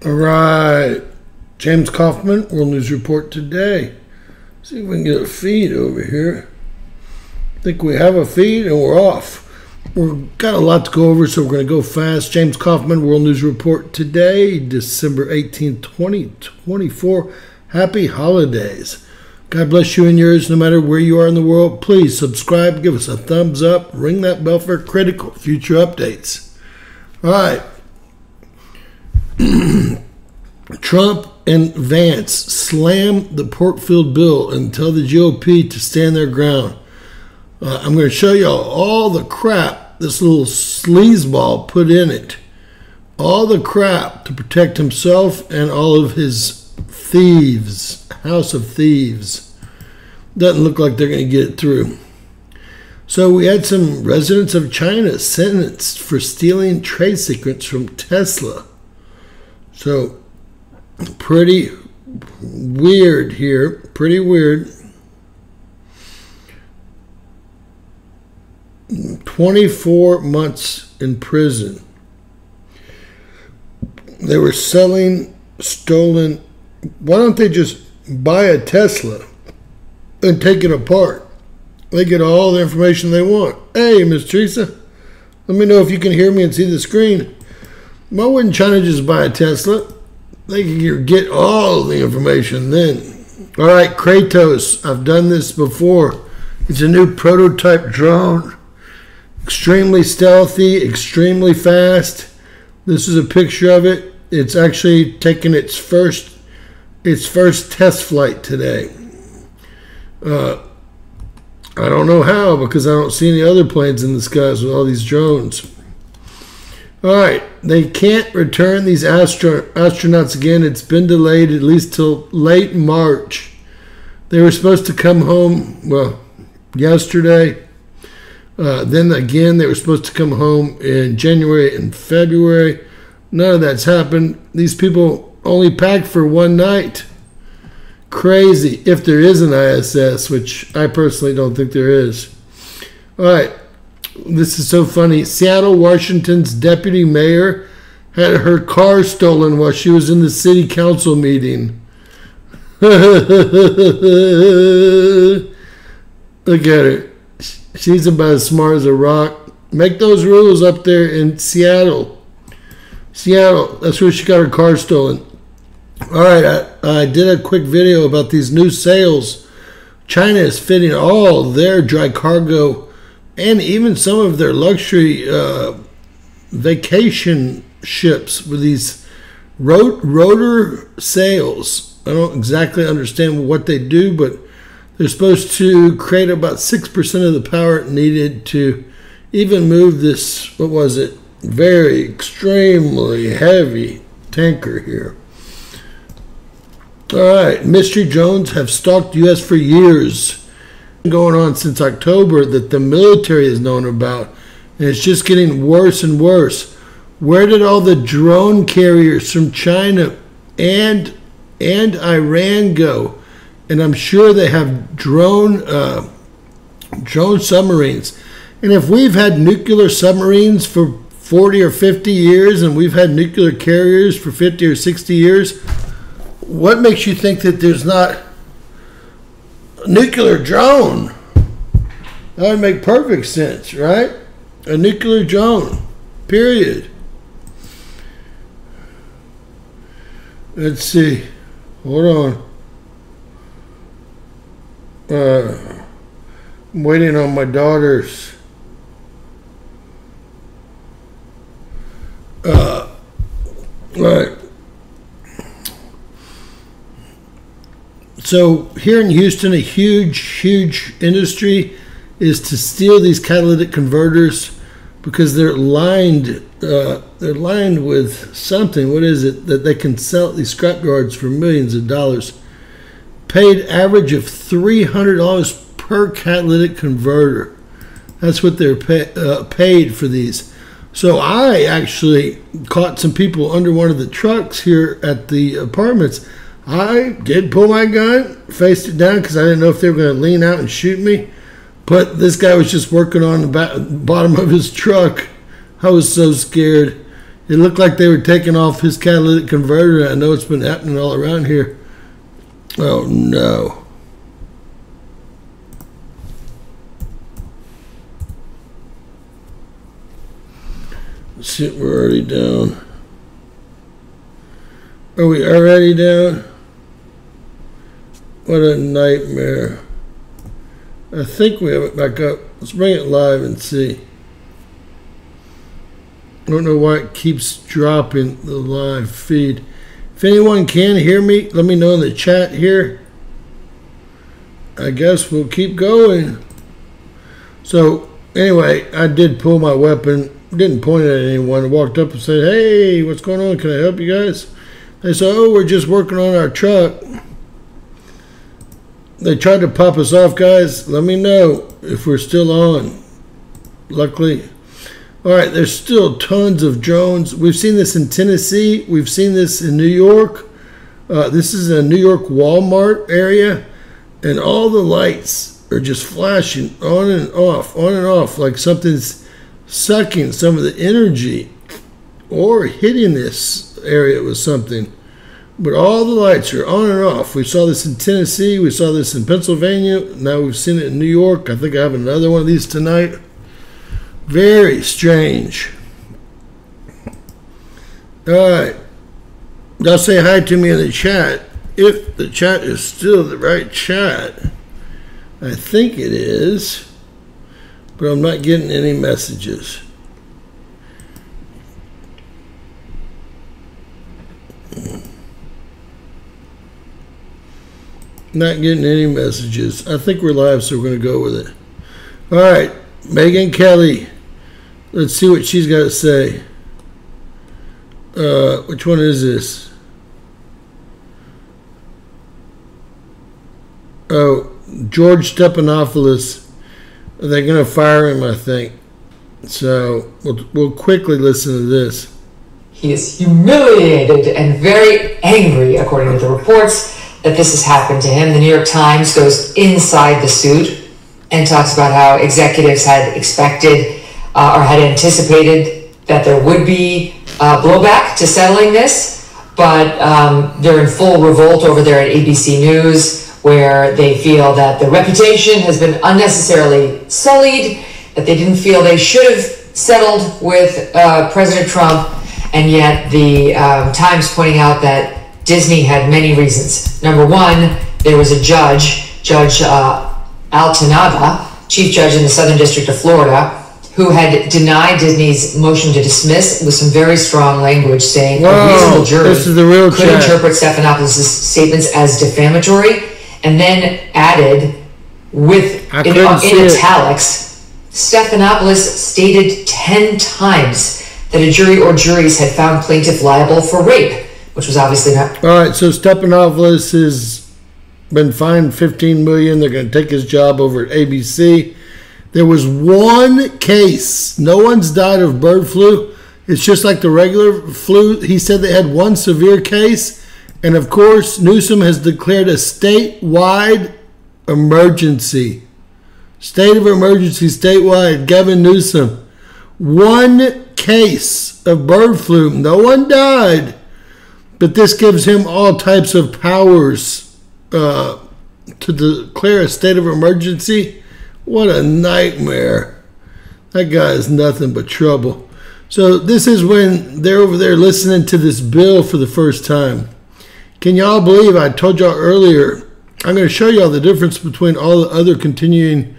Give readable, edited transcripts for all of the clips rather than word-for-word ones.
All right, James Kaufman, World News Report today. See if we can get a feed over here. I think we have a feed and we're off. We've got a lot to go over, so we're going to go fast. James Kaufman, World News Report today, December 18, 2024. Happy holidays. God bless you and yours, no matter where you are in the world. Please subscribe, give us a thumbs up, ring that bell for critical future updates. All right. Trump and Vance slam the Porterfield bill and tell the GOP to stand their ground. I'm going to show you all the crap this little sleazeball put in it. All the crap to protect himself and all of his thieves, House of Thieves. Doesn't look like they're going to get it through. So we had some residents of China sentenced for stealing trade secrets from Tesla. So, pretty weird here. Pretty weird. 24 months in prison. They were selling stolen. Why don't they just buy a Tesla and take it apart? They get all the information they want. Hey, Miss Teresa, let me know if you can hear me and see the screen. Why wouldn't China just buy a Tesla? They could get all the information then. All right, Kratos. I've done this before. It's a new prototype drone. Extremely stealthy, extremely fast. This is a picture of it. It's actually taking its first test flight today. I don't know how, because I don't see any other planes in the skies with all these drones. All right, they can't return these astronauts again. It's been delayed at least till late March. They were supposed to come home, well, yesterday. Then again, they were supposed to come home in January and February. None of that's happened. These people only packed for one night. Crazy, if there is an ISS, which I personally don't think there is. All right. This is so funny. Seattle, Washington's deputy mayor had her car stolen while she was in the city council meeting. Look at her. She's about as smart as a rock. Make those rules up there in Seattle. Seattle, that's where she got her car stolen. All right, I did a quick video about these new sales. China is fitting all their dry cargo and even some of their luxury vacation ships with these rotor sails. I don't exactly understand what they do, but they're supposed to create about 6% of the power needed to even move this, what was it, very extremely heavy tanker here. All right, mystery drones have stalked U.S. for years. Going on since October that the military has known about, and it's just getting worse and worse. Where did all the drone carriers from China and Iran go? And I'm sure they have drone submarines. And if we've had nuclear submarines for 40 or 50 years and we've had nuclear carriers for 50 or 60 years, what makes you think that there's not a nuclear drone? That would make perfect sense, right? A nuclear drone, period. Let's see. Hold on. I'm waiting on my daughters. Right. So here in Houston, a huge industry is to steal these catalytic converters because they're lined with something. What is it that they can sell at these scrapyards for millions of dollars? Paid average of $300 per catalytic converter. That's what they're paid for these. So I actually caught some people under one of the trucks here at the apartments. I did pull my gun, faced it down because I didn't know if they were going to lean out and shoot me. But this guy was just working on the bottom of his truck. I was so scared. It looked like they were taking off his catalytic converter. I know it's been happening all around here. Oh, no. Shit, we're already down. Are we already down? What a nightmare. I think we have it back up. Let's bring it live and see. I don't know why it keeps dropping the live feed. If anyone can hear me, let me know in the chat here. I guess we'll keep going. So, anyway, I did pull my weapon. Didn't point it at anyone. I walked up and said, hey, what's going on? Can I help you guys? They said, oh, we're just working on our truck. They tried to pop us off, guys. Let me know if we're still on. Luckily. All right, there's still tons of drones. We've seen this in Tennessee. We've seen this in New York. This is a New York Walmart area. And all the lights are just flashing on and off, like something's sucking some of the energy or hitting this area with something. But all the lights are on and off. We saw this in Tennessee. We saw this in Pennsylvania. Now we've seen it in New York. I think I have another one of these tonight. Very strange. All right. Y'all say hi to me in the chat. If the chat is still the right chat. I think it is. But I'm not getting any messages. Not getting any messages. I think we're live, so we're going to go with it. All right. Megan Kelly. Let's see what she's got to say. Which one is this? Oh, George Stephanopoulos. They're going to fire him, I think. So we'll quickly listen to this. He is humiliated and very angry, according to the reports, that this has happened to him. The New York Times goes inside the suit and talks about how executives had expected or had anticipated that there would be blowback to settling this, but they're in full revolt over there at ABC News, where they feel that the reputation has been unnecessarily sullied, that they didn't feel they should have settled with President Trump, and yet the Times pointing out that Disney had many reasons. Number one, there was a Judge Altanaga, Chief Judge in the Southern District of Florida, who had denied Disney's motion to dismiss with some very strong language, saying a reasonable jury could interpret Stephanopoulos' statements as defamatory, and then added with in italics, Stephanopoulos stated 10 times that a jury or juries had found plaintiff liable for rape, which was obviously not. All right, so Stephanopoulos has been fined $15 million. They're going to take his job over at ABC. There was one case. No one's died of bird flu. It's just like the regular flu. He said they had one severe case. And, of course, Newsom has declared a statewide emergency. State of emergency statewide. Gavin Newsom. One case of bird flu. No one died. But this gives him all types of powers to declare a state of emergency. What a nightmare. That guy is nothing but trouble. So this is when they're over there listening to this bill for the first time. Can y'all believe I told y'all earlier, I'm going to show y'all the difference between all the other continuing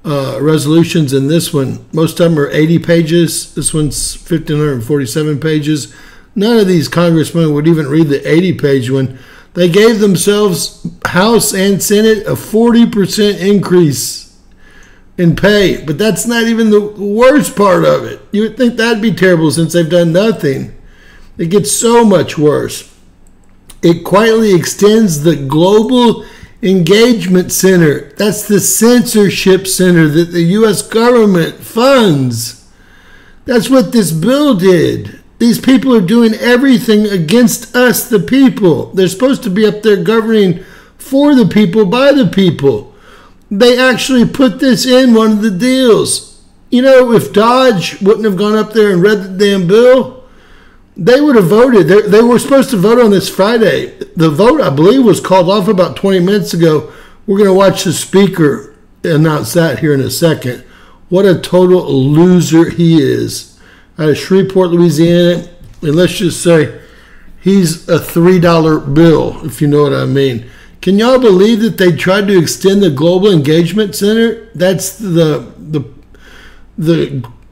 resolutions and this one. Most of them are 80 pages. This one's 1,547 pages. None of these congressmen would even read the 80-page one. They gave themselves, House and Senate, a 40% increase in pay. But that's not even the worst part of it. You would think that'd be terrible since they've done nothing. It gets so much worse. It quietly extends the Global Engagement Center. That's the censorship center that the U.S. government funds. That's what this bill did. These people are doing everything against us, the people. They're supposed to be up there governing for the people, by the people. They actually put this in one of the deals. You know, if Dodge wouldn't have gone up there and read the damn bill, they would have voted. They were supposed to vote on this Friday. The vote, I believe, was called off about 20 minutes ago. We're going to watch the speaker announce that here in a second. What a total loser he is. Out of Shreveport, Louisiana, and let's just say he's a $3 bill, if you know what I mean. Can y'all believe that they tried to extend the Global Engagement Center? That's the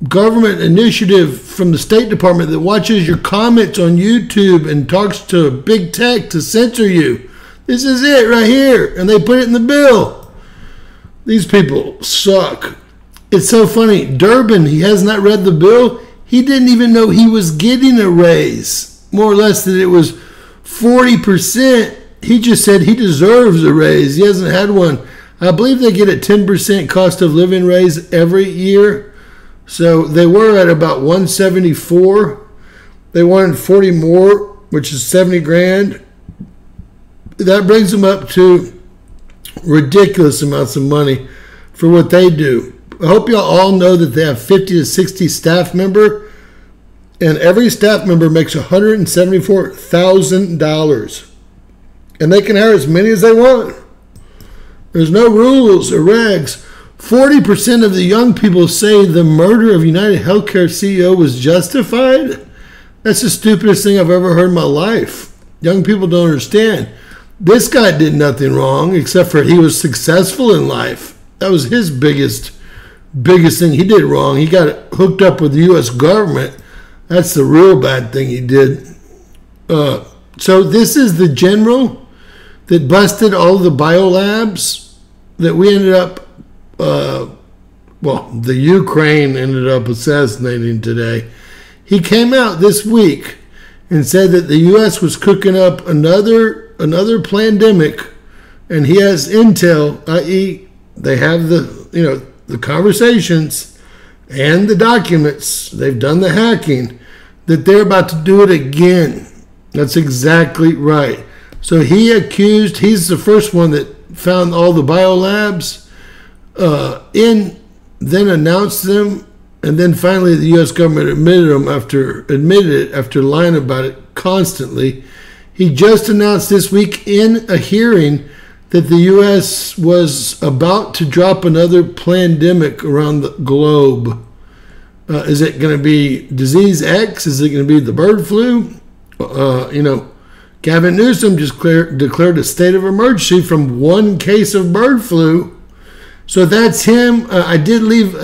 government initiative from the State Department that watches your comments on YouTube and talks to big tech to censor you. This is it right here, and they put it in the bill. These people suck. It's so funny. Durbin, he has not read the bill. He didn't even know he was getting a raise. More or less that it was 40%. He just said he deserves a raise. He hasn't had one. I believe they get a 10% cost of living raise every year. So they were at about 174. They wanted 40 more, which is 70 grand. That brings them up to ridiculous amounts of money for what they do. I hope y'all all know that they have 50 to 60 staff member, and every staff member makes $174,000. And they can hire as many as they want. There's no rules or regs. 40% of the young people say the murder of United Healthcare CEO was justified. That's the stupidest thing I've ever heard in my life. Young people don't understand. This guy did nothing wrong except for he was successful in life. That was his biggest thing he did wrong. He got hooked up with the U.S. government. That's the real bad thing he did. So this is the general that busted all the biolabs that we ended up, the Ukraine ended up assassinating today. He came out this week and said that the U.S. was cooking up another pandemic, and he has intel, i.e. they have the conversations and the documents, they've done the hacking, that they're about to do it again. That's exactly right. So he's the first one that found all the biolabs, then announced them, and then finally the U.S. government admitted it after lying about it constantly. He just announced this week in a hearing that the U.S. was about to drop another pandemic around the globe. Is it going to be disease X? Is it going to be the bird flu? Gavin Newsom just declared a state of emergency from one case of bird flu. So that's him. I did leave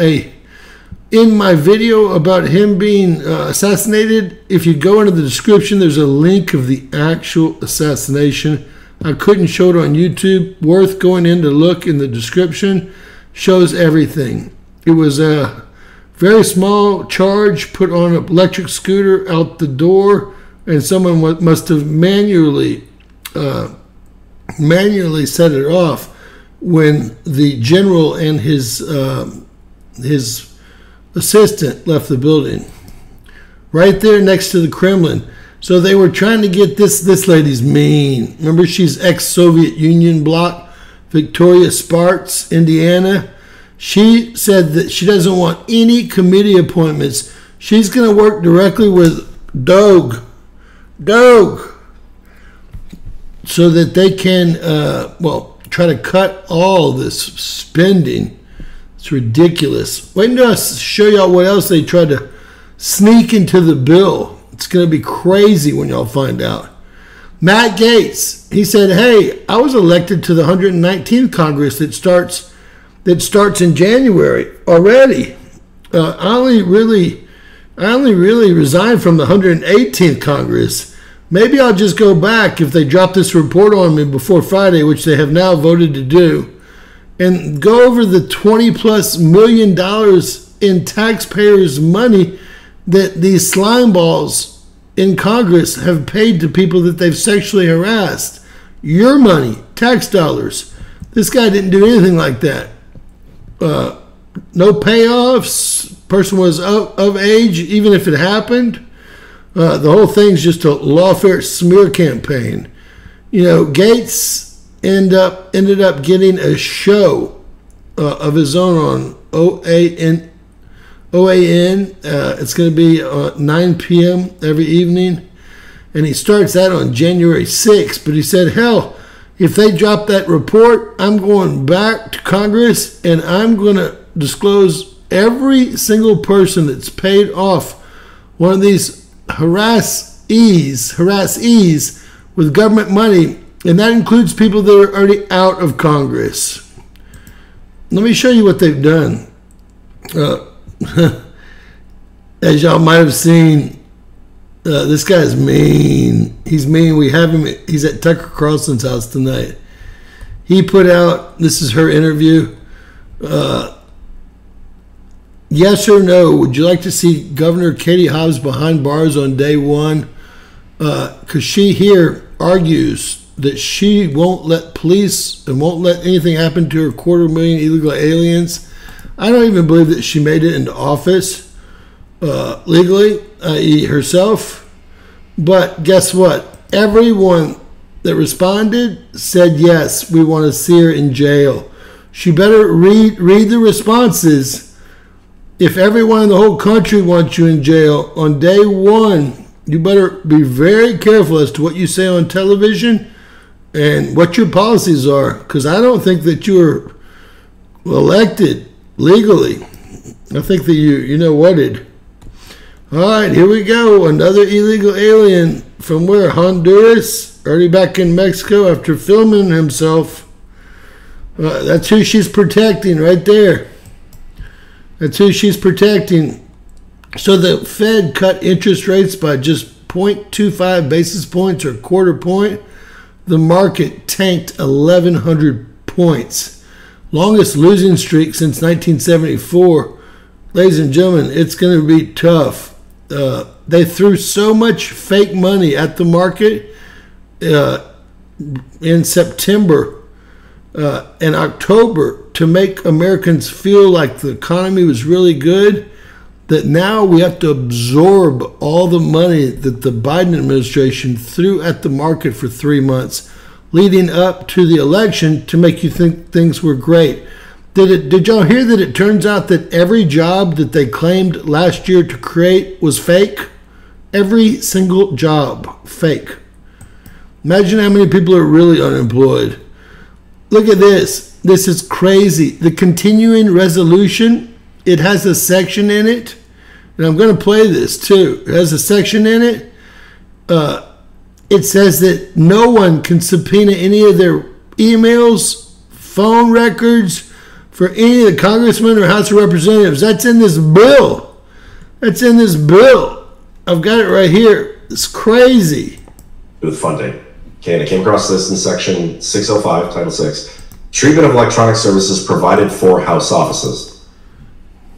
in my video about him being assassinated. If you go into the description, there's a link of the actual assassination. I couldn't show it on YouTube. Worth going in to look in the description. Shows everything. It was a very small charge put on an electric scooter out the door, and someone must have manually set it off when the general and his assistant left the building. Right there next to the Kremlin. So they were trying to get this lady's mean. Remember, she's ex-Soviet Union bloc, Victoria Sparks, Indiana. She said that she doesn't want any committee appointments. She's going to work directly with Doge, so that they can, try to cut all this spending. It's ridiculous. Wait until I show y'all what else they tried to sneak into the bill. It's going to be crazy when y'all find out. Matt Gaetz, he said, hey, I was elected to the 119th Congress that starts in January already. I only really resigned from the 118th Congress. Maybe I'll just go back if they drop this report on me before Friday, which they have now voted to do, and go over the $20+ million in taxpayers' money that these slime balls in Congress have paid to people that they've sexually harassed. Your money, tax dollars. This guy didn't do anything like that. No payoffs. Person was of age, even if it happened. The whole thing's just a lawfare smear campaign. Gaetz ended up getting a show of his own on OAN. It's going to be 9 p.m. every evening. And he starts that on January 6th. But he said, hell, if they drop that report, I'm going back to Congress and I'm going to disclose every single person that's paid off one of these harassees with government money. And that includes people that are already out of Congress. Let me show you what they've done. As y'all might have seen, this guy's mean. He's mean. We have him. He's at Tucker Carlson's house tonight. He put out, this is her interview. Yes or no, would you like to see Governor Katie Hobbs behind bars on day one? Because she here argues that she won't let police and won't let anything happen to her 250,000 illegal aliens. I don't even believe that she made it into office legally, i.e. herself. But guess what? Everyone that responded said, yes, we want to see her in jail. She better read the responses. If everyone in the whole country wants you in jail on day one, you better be very careful as to what you say on television and what your policies are, because I don't think that you were elected legally. I think that you know whated. All right, here we go. Another illegal alien from where? Honduras? Already back in Mexico after filming himself. That's who she's protecting right there. That's who she's protecting. So the Fed cut interest rates by just 0.25 basis points or a quarter point. The market tanked 1,100 points. Longest losing streak since 1974. Ladies and gentlemen, it's going to be tough. They threw so much fake money at the market in September and October to make Americans feel like the economy was really good, that now we have to absorb all the money that the Biden administration threw at the market for 3 months leading up to the election to make you think things were great. Did y'all hear that it turns out that every job that they claimed last year to create was fake? Every single job, fake. Imagine how many people are really unemployed. Look at this. This is crazy. The continuing resolution, it has a section in it, and I'm going to play this too. It has a section in it. It says that no one can subpoena any of their emails, phone records for any of the congressmen or House of Representatives. That's in this bill. That's in this bill. I've got it right here. It's crazy. With funding. Okay, and I came across this in section 605, Title 6. Treatment of electronic services provided for House offices.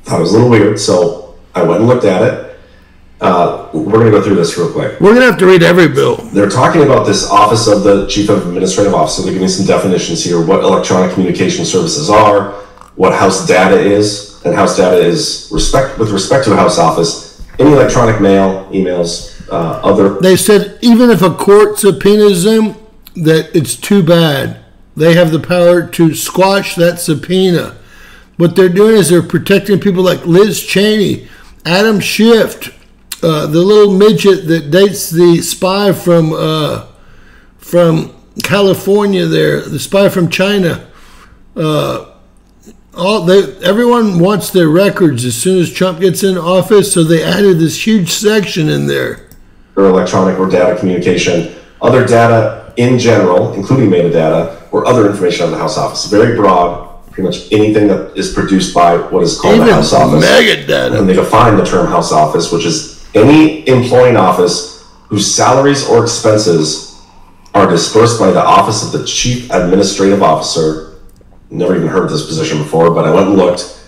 Thought it was a little weird, so I went and looked at it. We're going to go through this real quick. We're going to have to read every bill. They're talking about this Office of the Chief of Administrative Officer. They're giving some definitions here, what electronic communication services are, what House data is, and House data is with respect to a House office, any electronic mail, emails, other. They said even if a court subpoenas them, that it's too bad. They have the power to squash that subpoena. What they're doing is they're protecting people like Liz Cheney, Adam Schiff, the little midget that dates the spy from California there, the spy from China. Everyone wants their records as soon as Trump gets in office, so they added this huge section in there. Or electronic or data communication, other data in general, including metadata, or other information on the House office. Very broad, pretty much anything that is produced by what is called the House office. Megadata. And they define the term House office, which is any employing office whose salaries or expenses are dispersed by the office of the Chief Administrative Officer. Never even heard of this position before, but I went and looked.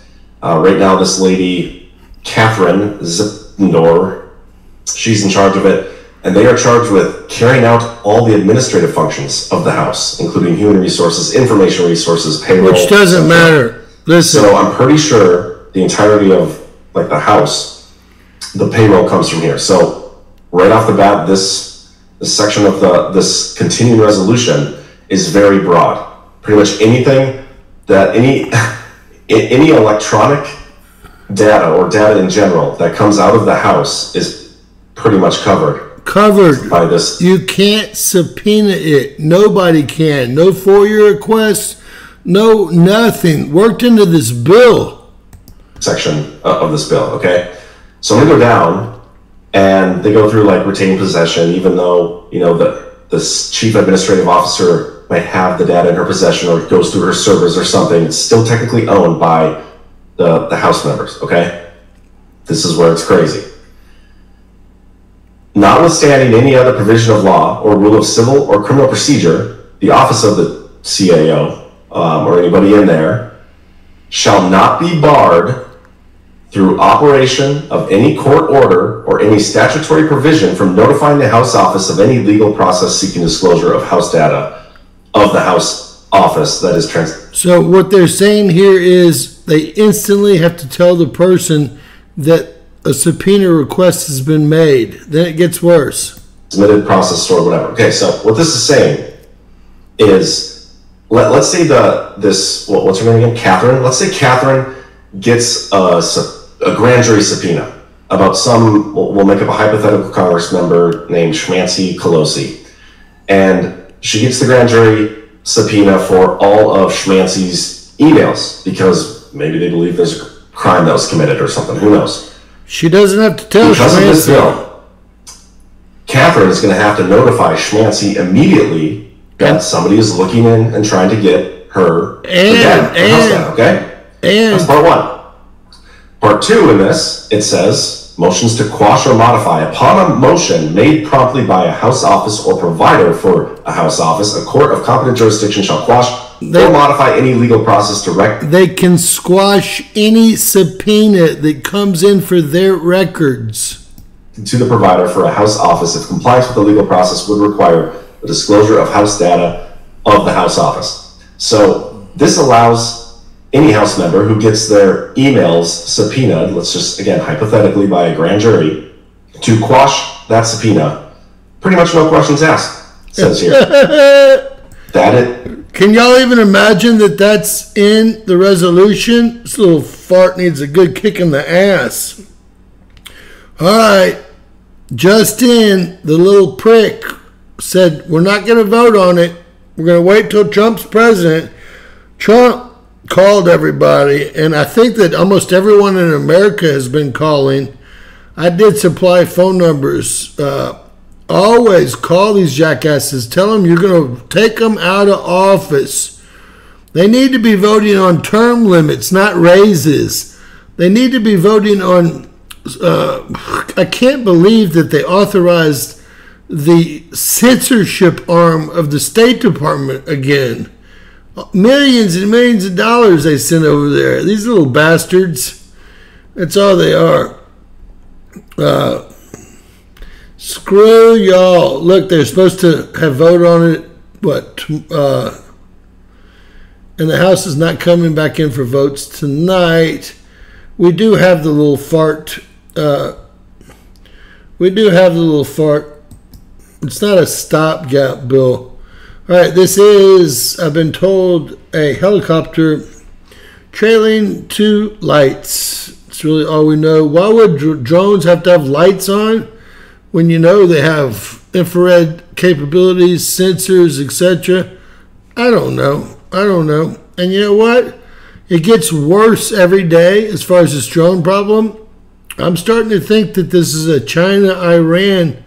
Right now, this lady, Catherine Zippendor, she's in charge of it. And they are charged with carrying out all the administrative functions of the House, including human resources, information resources, payroll. Which doesn't matter. Listen. So I'm pretty sure the entirety of like the House, the payroll comes from here. So right off the bat, this section of this continuing resolution is very broad. Pretty much anything that any electronic data or data in general that comes out of the house is pretty much covered by this. You can't subpoena it. Nobody can. No FOIA requests. No nothing. Worked into this bill. Section of this bill, okay? So I'm gonna go down, and they go through like retained possession, even though, you know, the chief administrative officer might have the data in her possession or it goes through her servers or something. It's still technically owned by the House members, okay? This is where it's crazy. Notwithstanding any other provision of law or rule of civil or criminal procedure, the office of the CAO or anybody in there shall not be barred through operation of any court order or any statutory provision from notifying the House office of any legal process seeking disclosure of House data of the House office that is So what they're saying here is they instantly have to tell the person that a subpoena request has been made. Then it gets worse. Submitted, process, stored, whatever. Okay, so what this is saying is, let's say what's her name again? Catherine. Let's say Catherine gets a grand jury subpoena about we'll make up a hypothetical Congress member named Schmancy Colosi. And she gets the grand jury subpoena for all of Schmancy's emails because maybe they believe there's a crime that was committed or something. Who knows? She doesn't have to tell because Schmancy. Of this bill, Catherine is going to have to notify Schmancy immediately that somebody is looking in and trying to get her house data, okay? And that's part one. Part two in this, it says, motions to quash or modify. Upon a motion made promptly by a House office or provider for a House office, a court of competent jurisdiction shall quash or modify any legal process direct. They can squash any subpoena that comes in for their records to the provider for a House office if compliance with the legal process would require the disclosure of House data of the House office. So this allows any House member who gets their emails subpoenaed, let's just, again, hypothetically by a grand jury, to quash that subpoena, pretty much no questions asked, it says here. Can y'all even imagine that that's in the resolution? This little fart needs a good kick in the ass. All right. Just in, the little prick said, we're not going to vote on it. We're going to wait till Trump's president. Trump called everybody, and I think that almost everyone in America has been calling. I did supply phone numbers. Always call these jackasses. Tell them you're going to take them out of office. They need to be voting on term limits, not raises. They need to be voting on... I can't believe that they authorized the censorship arm of the State Department again. Millions and millions of dollars they sent over there. These little bastards. That's all they are. Screw y'all. Look, they're supposed to have voted on it, and the House is not coming back in for votes tonight. We do have the little fart. It's not a stopgap bill. All right, this is, I've been told, a helicopter trailing two lights. That's really all we know. Why would drones have to have lights on when you know they have infrared capabilities, sensors, etc.? I don't know. And you know what? It gets worse every day as far as this drone problem. I'm starting to think that this is a China-Iran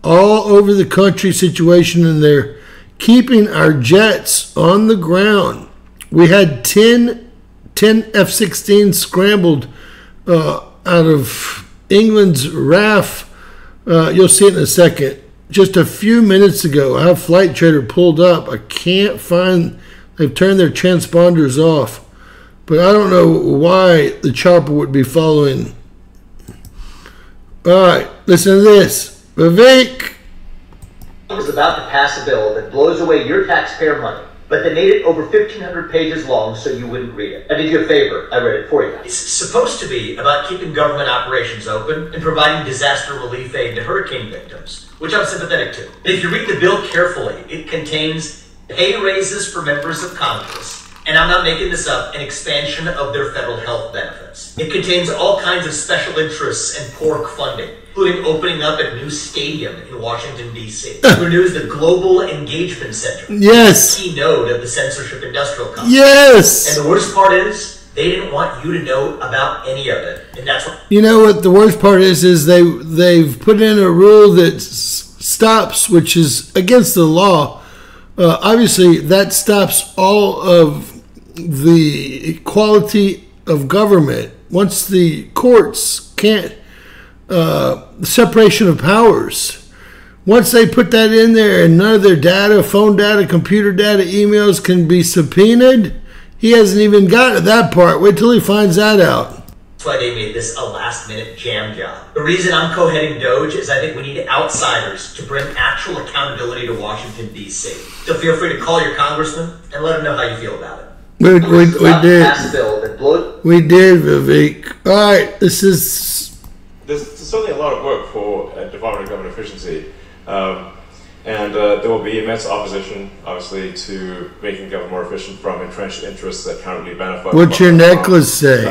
all over the country situation, and they're keeping our jets on the ground. We had 10 F-16s scrambled out of England's RAF. You'll see it in a second. Just a few minutes ago, I have Flight Trader pulled up. I can't find... They've turned their transponders off. But I don't know why the chopper would be following. All right, listen to this. Vivek. Is about to pass a bill that blows away your taxpayer money, but they made it over 1,500 pages long so you wouldn't read it. I did you a favor. I read it for you. It's supposed to be about keeping government operations open and providing disaster relief aid to hurricane victims, which I'm sympathetic to. If you read the bill carefully, it contains pay raises for members of Congress, and I'm not making this up, an expansion of their federal health benefits. It contains all kinds of special interests and pork funding, including opening up a new stadium in Washington, D.C. Renews the Global Engagement Center. Yes. Key node of the censorship industrial complex. Yes. And the worst part is, they didn't want you to know about any of it. And that's what... You know what the worst part is they've put in a rule that stops, which is against the law. Obviously, that stops all of the equality of government. Once the courts can't, separation of powers. Once they put that in there and none of their data, phone data, computer data, emails can be subpoenaed, he hasn't even gotten to that part. Wait till he finds that out. That's why they made this a last-minute jam job. The reason I'm co-heading DOGE is I think we need outsiders to bring actual accountability to Washington, D.C. So feel free to call your congressman and let him know how you feel about it. We did. Pass a bill that blows. We did, Vivek. All right, this is... There's certainly a lot of work for Department of Government Efficiency. And there will be immense opposition, obviously, to making government more efficient from entrenched interests that currently benefit. What's your necklace say?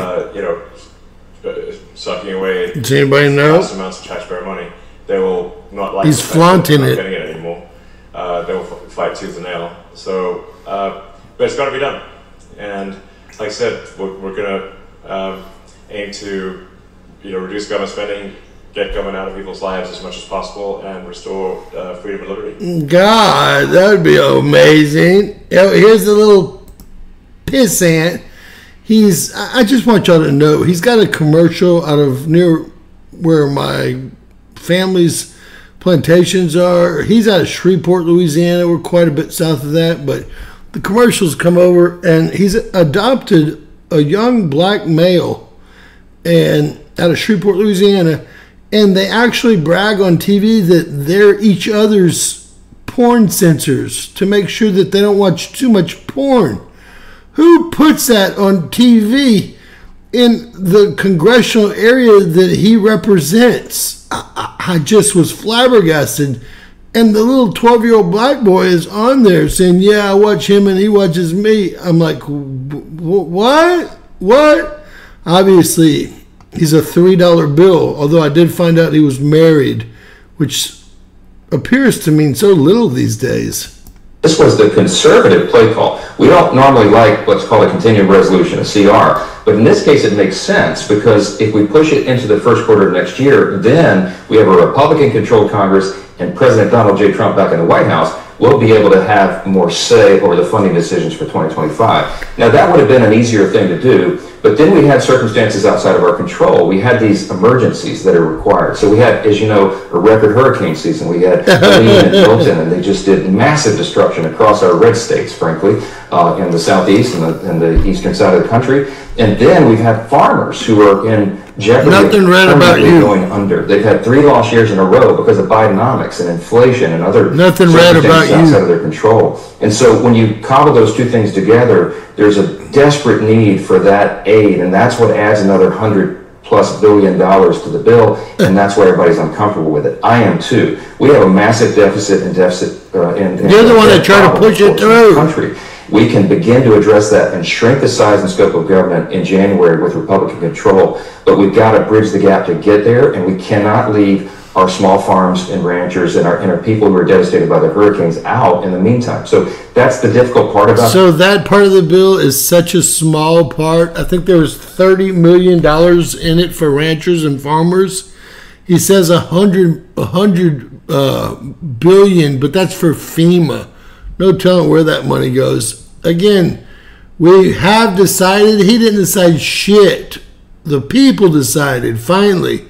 Sucking away Does anybody know? vast amounts of taxpayer money. They will not like He's the fact that flaunting they're it. not getting it anymore. They will fight tooth and nail. So, but it's got to be done. And like I said, we're going to aim to, reduce government spending, get government out of people's lives as much as possible, and restore freedom and liberty. God, that would be amazing. Here's the little pissant. I just want y'all to know, he's got a commercial out of near where my family's plantations are. He's out of Shreveport, Louisiana. We're quite a bit south of that, but the commercials come over, and he's adopted a young black male and out of Shreveport, Louisiana, and they actually brag on TV that they're each other's porn censors to make sure that they don't watch too much porn. Who puts that on TV in the congressional area that he represents? I just was flabbergasted. And the little 12-year-old black boy is on there saying, yeah, I watch him and he watches me. I'm like, what? What? Obviously, he's a $3 bill, although I did find out he was married, which appears to mean so little these days. This was the conservative play call. We don't normally like what's called a continuing resolution, a CR, but in this case it makes sense because if we push it into the first quarter of next year, then we have a Republican-controlled Congress and President Donald J. Trump back in the White House. We'll be able to have more say over the funding decisions for 2025. Now that would have been an easier thing to do, but then we had circumstances outside of our control. We had these emergencies that are required. So we had, as you know, a record hurricane season. We had Helene and Milton, and they just did massive destruction across our red states, frankly, in the southeast and the eastern side of the country. And then we've had farmers who are in jeopardy Nothing read about you. Going under. They've had 3 lost years in a row because of Bidenomics and inflation and other Nothing read about you. outside of their control. And so when you cobble those two things together, there's a desperate need for that aid, and that's what adds another $100+ billion to the bill, and that's why everybody's uncomfortable with it. I am too. We have a massive deficit in You're the one that tried to push it through. Country. We can begin to address that and shrink the size and scope of government in January with Republican control, but we've got to bridge the gap to get there, and we cannot leave our small farms and ranchers and our people who are devastated by the hurricanes out in the meantime. So that's the difficult part about it. So that part of the bill is such a small part. I think there was $30 million in it for ranchers and farmers. He says $100 billion, but that's for FEMA. No telling where that money goes. Again, we have decided, he didn't decide shit. The people decided, finally,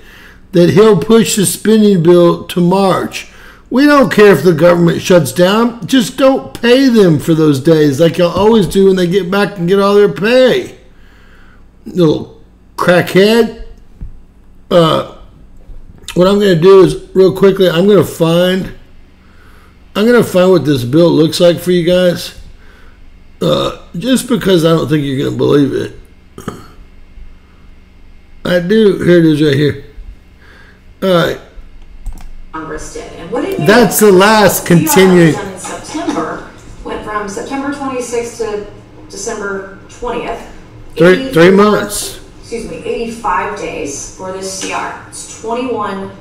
that he'll push the spending bill to March. We don't care if the government shuts down. Just don't pay them for those days like you'll always do when they get back and get all their pay. Little crackhead. What I'm going to do is, real quickly, I'm going to find what this bill looks like for you guys. Just because I don't think you're going to believe it. I do. Here it is right here. All right. Congress did. And what it That's the last continuing. In September, went from September 26th to December 20th. 3 months. Excuse me, 85 days for this CR. It's 21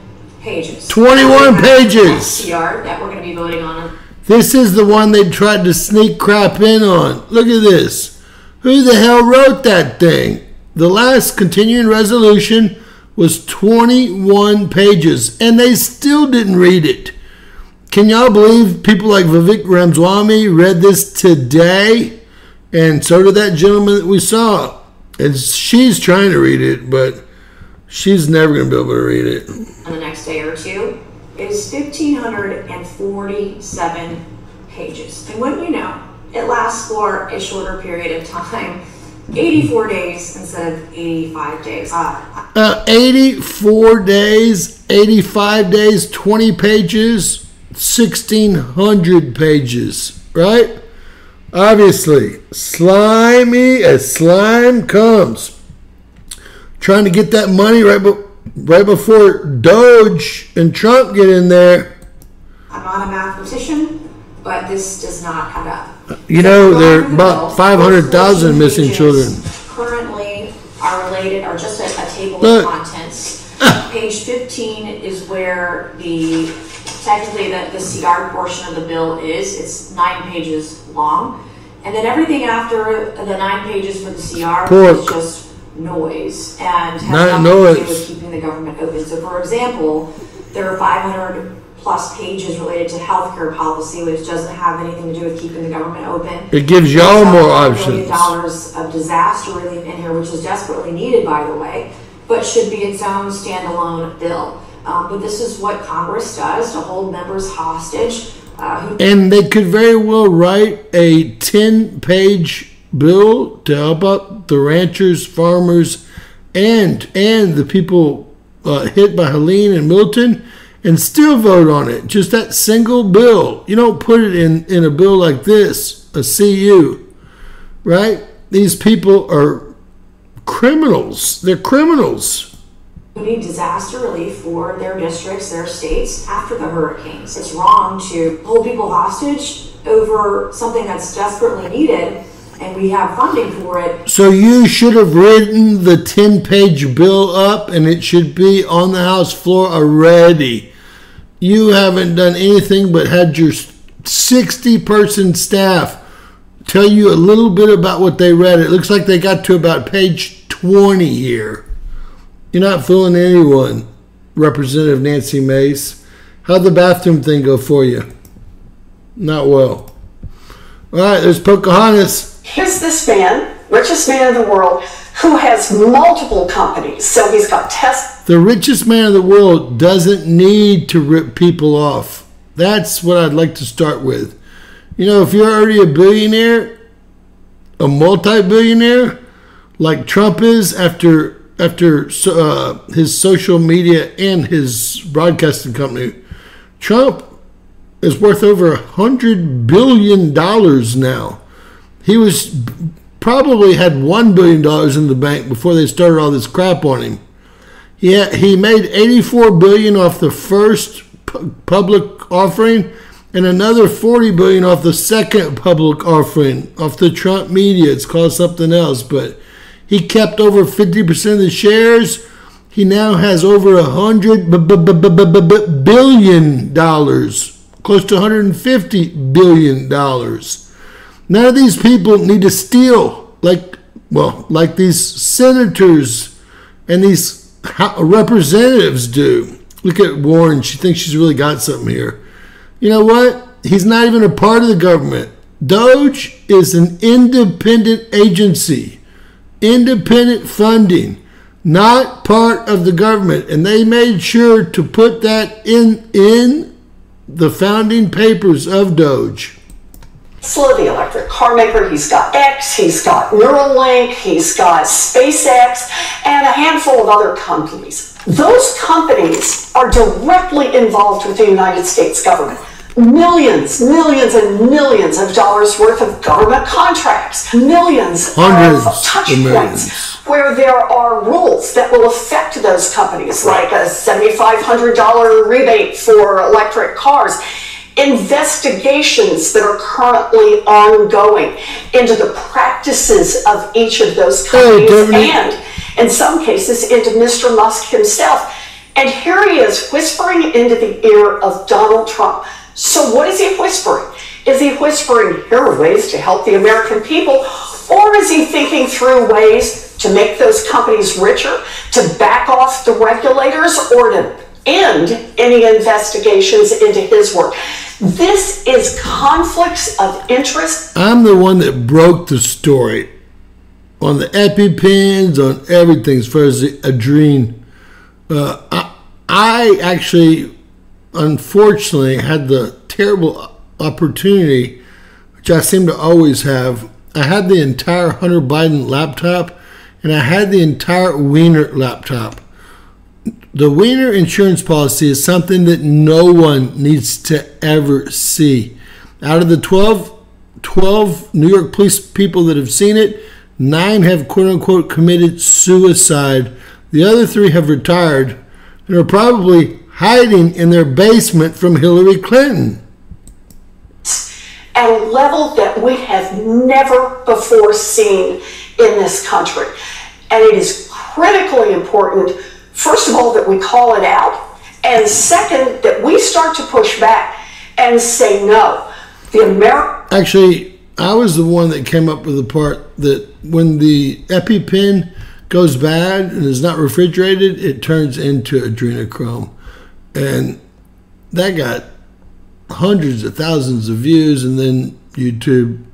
pages. 21 pages. CR that we're going to be voting on. This is the one they tried to sneak crap in on. Look at this. Who the hell wrote that thing? The last continuing resolution was 21 pages, and they still didn't read it. Can y'all believe people like Vivek Ramaswamy read this today? And so did that gentleman that we saw. And she's trying to read it, but she's never going to be able to read it. And the next day or two is 1,547 pages. And wouldn't you know, it lasts for a shorter period of time. 84 days instead of 85 days. 84 days, 85 days, 20 pages, 1,600 pages, right? Obviously, slimy as slime comes. Trying to get that money right before Doge and Trump get in there. I'm not a mathematician, but this does not add up. You know, there are about 500,000 missing children. Currently are related, are just a table of contents. Page 15 is where technically the CR portion of the bill is. It's 9 pages long. And then everything after the 9 pages for the CR is just noise and has nothing to do with keeping the government open. So for example, there are 500 plus pages related to healthcare policy, which doesn't have anything to do with keeping the government open. It gives y'all more options. $1 billion of disaster relief in here, which is desperately needed, by the way, but should be its own standalone bill. But this is what Congress does to hold members hostage. And they could very well write a 10-page bill to help out the ranchers, farmers, and the people hit by Helene and Milton, and still vote on it. Just that single bill. You don't put it in a bill like this, a CU, right? These people are criminals. They're criminals. Who need disaster relief for their districts, their states after the hurricanes. It's wrong to hold people hostage over something that's desperately needed, and we have funding for it. So you should have written the 10-page bill up, and it should be on the House floor already. You haven't done anything but had your 60-person staff tell you a little bit about what they read. It looks like they got to about page 20 here. You're not fooling anyone, Representative Nancy Mace. How'd the bathroom thing go for you? Not well. All right, there's Pocahontas. Here's this man, richest man in the world, who has multiple companies. So he's got Tesla. The richest man in the world doesn't need to rip people off. That's what I'd like to start with. You know, if you're already a billionaire, a multi-billionaire, like Trump is after his social media and his broadcasting company, Trump is worth over $100 billion now. He was probably had $1 billion in the bank before they started all this crap on him. He made $84 billion off the first public offering and another $40 billion off the second public offering off the Trump media. It's called something else, but he kept over 50% of the shares. He now has over $100 billion, close to $150 billion. None of these people need to steal like these senators and these representatives do. Look at Warren. She thinks she's really got something here. You know what? He's not even a part of the government. Doge is an independent agency. Independent funding, not part of the government, and they made sure to put that in the founding papers of Doge. Tesla, the electric car maker, he's got X, he's got Neuralink, he's got SpaceX, and a handful of other companies. Those companies are directly involved with the United States government. Millions and millions of dollars worth of government contracts, millions of touch points where there are rules that will affect those companies, like a $7,500 rebate for electric cars. investigations that are currently ongoing into the practices of each of those companies, and in some cases into Mr. Musk himself. And here he is whispering into the ear of Donald Trump. So what is he whispering? Is he whispering, here are ways to help the American people? Or is he thinking through ways to make those companies richer, to back off the regulators, or to end any investigations into his work? This is conflicts of interest. I'm the one that broke the story on the EpiPens, on everything as far as the Adrene. I actually, unfortunately, had the terrible opportunity, which I seem to always have. I had the entire Hunter Biden laptop, and I had the entire Weiner laptop. The Weiner insurance policy is something that no one needs to ever see. Out of the 12 New York police people that have seen it, 9 have quote-unquote committed suicide. The other 3 have retired and are probably hiding in their basement from Hillary Clinton. At a level that we have never before seen in this country. And it is critically important, first of all, that we call it out, and second, that we start to push back and say no. Actually, I was the one that came up with the part that when the EpiPen goes bad and is not refrigerated, it turns into adrenochrome. And that got hundreds of thousands of views, and then YouTube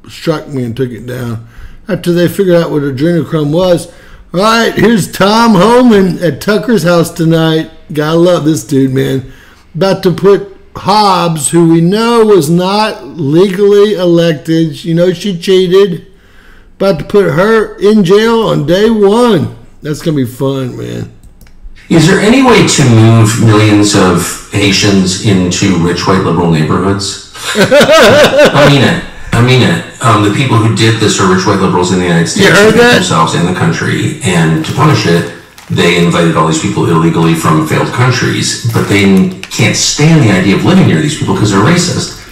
struck me and took it down. After they figured out what adrenochrome was, all right, here's Tom Homan at Tucker's house tonight. Gotta love this dude, man. About to put Hobbs, who we know was not legally elected. You know she cheated. About to put her in jail on day 1. That's going to be fun, man. Is there any way to move millions of Haitians into rich white liberal neighborhoods? I mean it. The people who did this are rich white liberals in the United States who make themselves in the country, and to punish it, they invited all these people illegally from failed countries, but they can't stand the idea of living near these people because they're racist.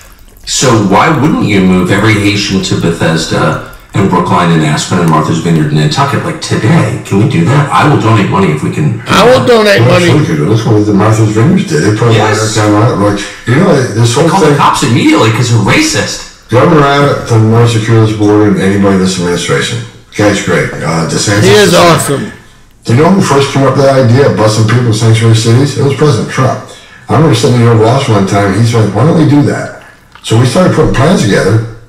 So why wouldn't you move every Haitian to Bethesda and Brookline and Aspen and Martha's Vineyard and Nantucket like today? Can we do that? I will donate money if we can. I will donate money. That's what the Martha's Vineyard did. They put yes. Like, you know, this whole thing. They called the cops immediately because they're racist. Governor Abbott doesn't want to secure this border and anybody in this administration. Guy's great. DeSantis. He is awesome. Do you know who first came up with that idea of busing people in sanctuary cities? It was President Trump. I remember sitting here in Washington one time, and he said, why don't we do that? So we started putting plans together,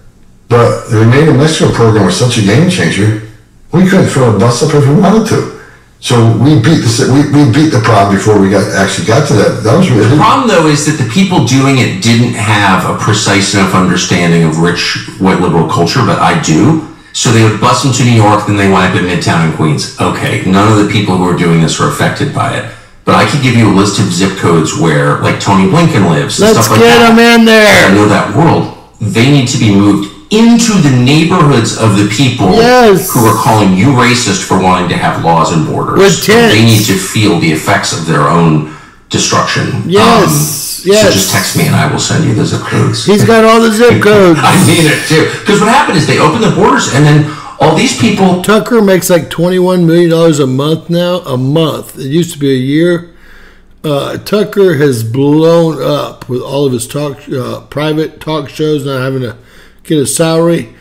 but the Remain in Mexico program was such a game changer, we couldn't fill a bus up if we wanted to. So we beat the problem before we actually got to that. That was really the problem, though, is that the people doing it didn't have a precise enough understanding of rich white liberal culture, but I do. So they would bus them to New York, then they wind up in Midtown and Queens. Okay, none of the people who are doing this are affected by it. But I could give you a list of zip codes where, like, Tony Blinken lives and stuff like that. Let's get them in there. I know that world. They need to be moved into the neighborhoods of the people who are calling you racist for wanting to have laws and borders. They need to feel the effects of their own destruction. Yes. So just text me and I will send you the zip codes. He's got all the zip codes. I mean it too. Because what happened is they opened the borders and then all these people. Tucker makes like $21 million a month now. A month. It used to be a year. Tucker has blown up with all of his private talk shows, not having to get a salary.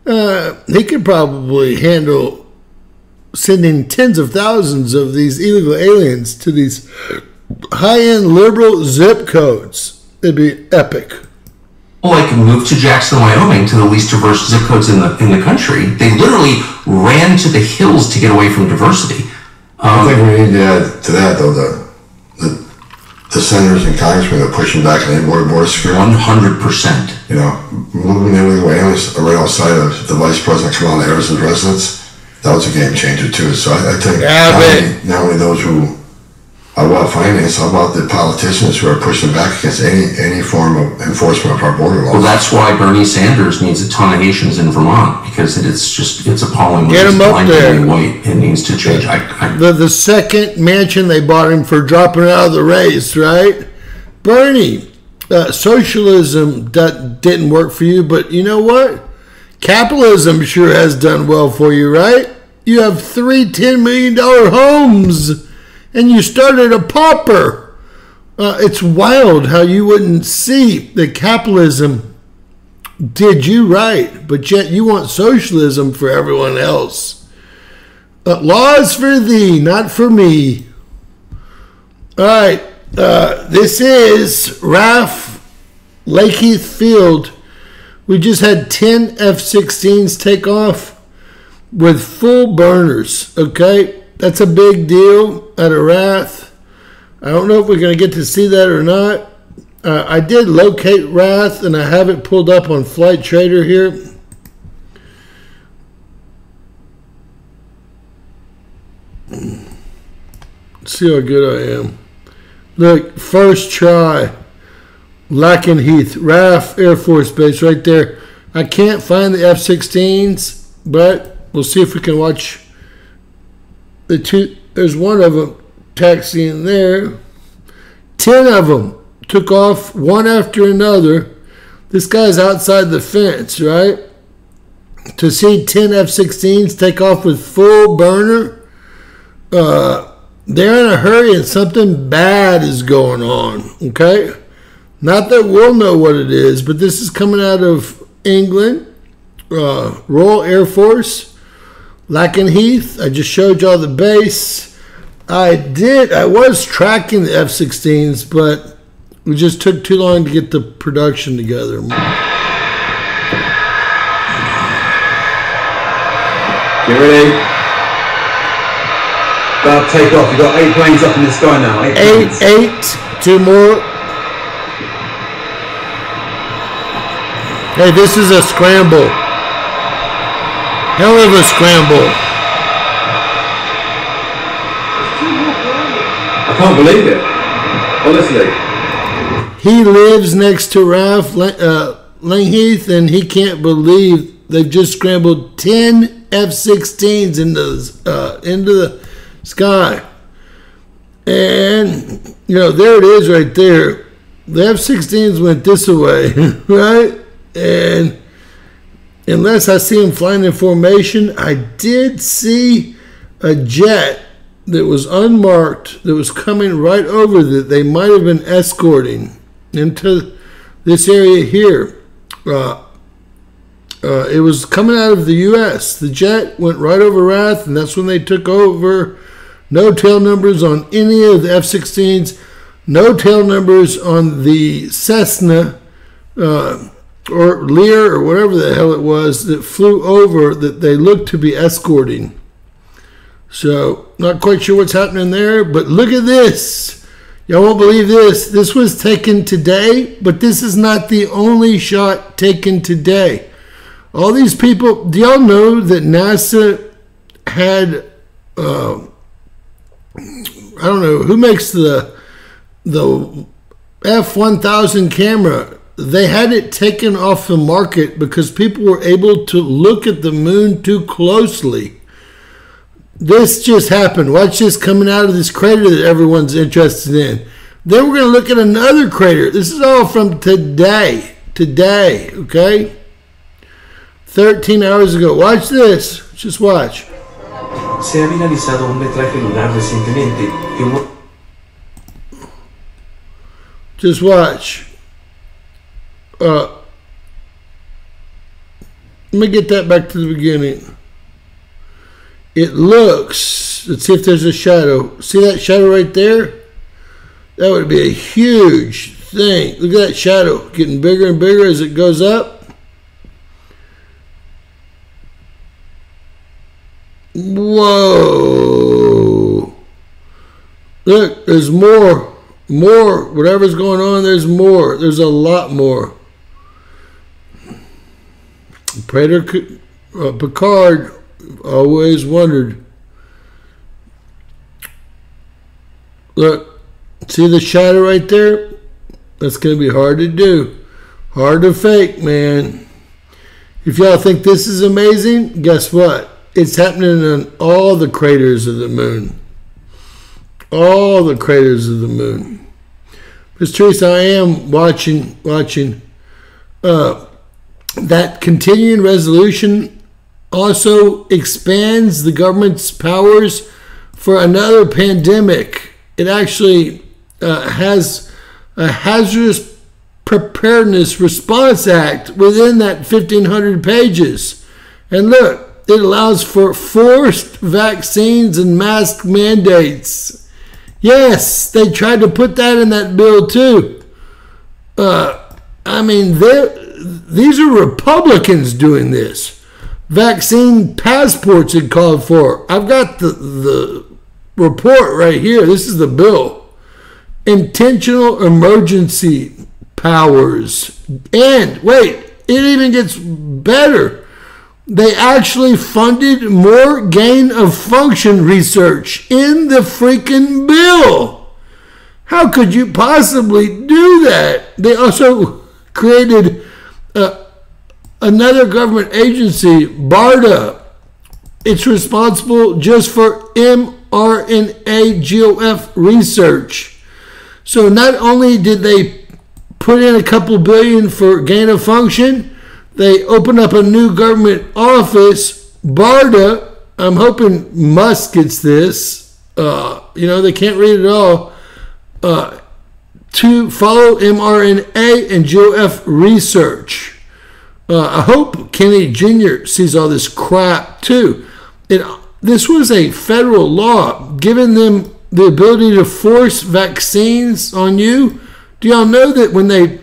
He could probably handle sending tens of thousands of these illegal aliens to these high-end liberal zip codes. It'd be epic. Like move to Jackson, Wyoming, to the least diverse zip codes in the country. They literally ran to the hills to get away from diversity. I think we need to add to that, though, the senators and congressmen are pushing back on the border security. 100%. You know, moving illegal aliens right outside of the vice president coming on the Harrison's residence, that was a game changer too. So I think not only those who are well financed, how about the politicians who are pushing back against any form of enforcement of our border laws? Well, that's why Bernie Sanders needs a ton of Haitians in Vermont, because it's appalling. Get him up there. White. It needs to change. The second mansion they bought him for dropping out of the race, right? Bernie, socialism that didn't work for you, but you know what? Capitalism sure has done well for you, right? You have 3 $10 million homes, and you started a pauper. It's wild how you wouldn't see that capitalism did you right, but yet you want socialism for everyone else. Laws for thee, not for me. All right, this is RAF Lakeheath Field. We just had 10 F-16s take off with full burners, okay? That's a big deal at a RAF. I don't know if we're going to get to see that or not. I did locate RAF, and I have it pulled up on Flight Trader here. Let's see how good I am. Look, first try. Lakenheath, RAF Air Force Base right there. I can't find the F-16s, but we'll see if we can watch the two. There's one of them taxiing there. 10 of them took off one after another. This guy's outside the fence, right? To see 10 F-16s take off with full burner, they're in a hurry and something bad is going on, okay? Not that we'll know what it is, but this is coming out of England, Royal Air Force, Lakenheath. I just showed y'all the base. I was tracking the F-16s, but it just took too long to get the production together. Get ready. About to take off. You've got 8 planes up in the sky now. 8, 2 more. Hey, this is a scramble. Hell of a scramble. I can't believe it. Honestly. He lives next to RAF Lakeheath, and he can't believe they've just scrambled 10 F-16s into the sky. And, you know, there it is right there. The F-16s went this way, right? And unless I see them flying in formation, I did see a jet that was unmarked that was coming right over that they might have been escorting into this area here. It was coming out of the U.S. The jet went right over RAF, and that's when they took over. No tail numbers on any of the F-16s. No tail numbers on the Cessna or Lear or whatever the hell it was that flew over that they looked to be escorting. So, not quite sure what's happening there, but look at this. Y'all won't believe this. This was taken today, but this is not the only shot taken today. All these people, do y'all know that NASA had, I don't know, who makes the F-1000 camera? They had it taken off the market because people were able to look at the moon too closely. This just happened. Watch this coming out of this crater that everyone's interested in. Then we're going to look at another crater. This is all from today. Today, okay? 13 hours ago. Watch this. Just watch. Se ha viralizado un metraje lunar recientemente que... Just watch. Let me get that back to the beginning. It looks, let's see if there's a shadow. See that shadow right there? That would be a huge thing. Look at that shadow getting bigger and bigger as it goes up. Whoa. Look, there's more. Whatever's going on, there's more. There's a lot more. Praetor Picard always wondered. Look, see the shadow right there? That's going to be hard to do. Hard to fake, man. If y'all think this is amazing, guess what? It's happening in all the craters of the moon. All the craters of the moon. Ms. Teresa, I am watching that continuing resolution also expands the government's powers for another pandemic. It actually has a hazardous preparedness response act within that 1,500 pages. And look, it allows for forced vaccines and mask mandates. Yes, they tried to put that in that bill too. I mean, these are Republicans doing this. Vaccine passports it called for. I've got the report right here. This is the bill. Intentional emergency powers. And wait, it even gets better. They actually funded more gain of function research in the freaking bill. How could you possibly do that? They also created another government agency, BARDA. It's responsible just for mRNA-GOF research. So not only did they put in a couple billion for gain of function, they opened up a new government office, BARDA. I'm hoping Musk gets this. They can't read it all. To follow mRNA and GOF research. I hope Kenny Jr. sees all this crap too. This was a federal law giving them the ability to force vaccines on you. Do y'all know that when they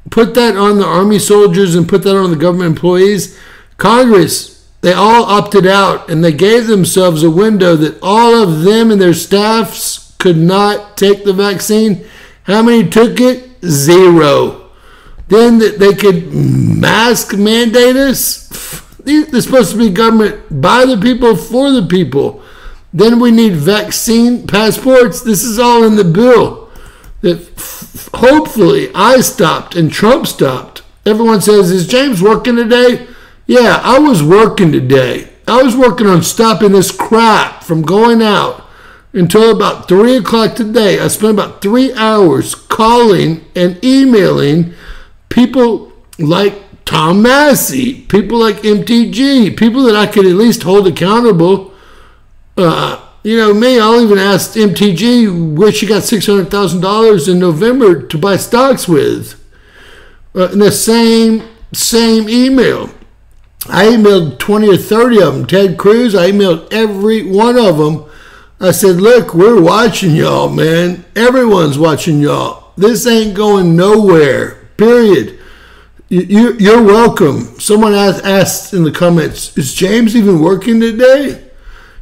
put that on the Army soldiers and put that on the government employees, Congress, they all opted out and they gave themselves a window that all of them and their staffs could not take the vaccine? How many took it? 0. Then they could mask mandate us? They're supposed to be government by the people, for the people. Then we need vaccine passports. This is all in the bill that hopefully I stopped and Trump stopped. Everyone says, is James working today? Yeah, I was working today. I was working on stopping this crap from going out until about 3 o'clock today. I spent about 3 hours calling and emailing people like Tom Massey, people like MTG, people that I could at least hold accountable. Me, I'll even ask MTG where she got $600,000 in November to buy stocks with. In the same email. I emailed 20 or 30 of them. Ted Cruz, I emailed every one of them. I said, look, we're watching y'all, man. Everyone's watching y'all. This ain't going nowhere, period. You're welcome. Someone asked in the comments, is James even working today?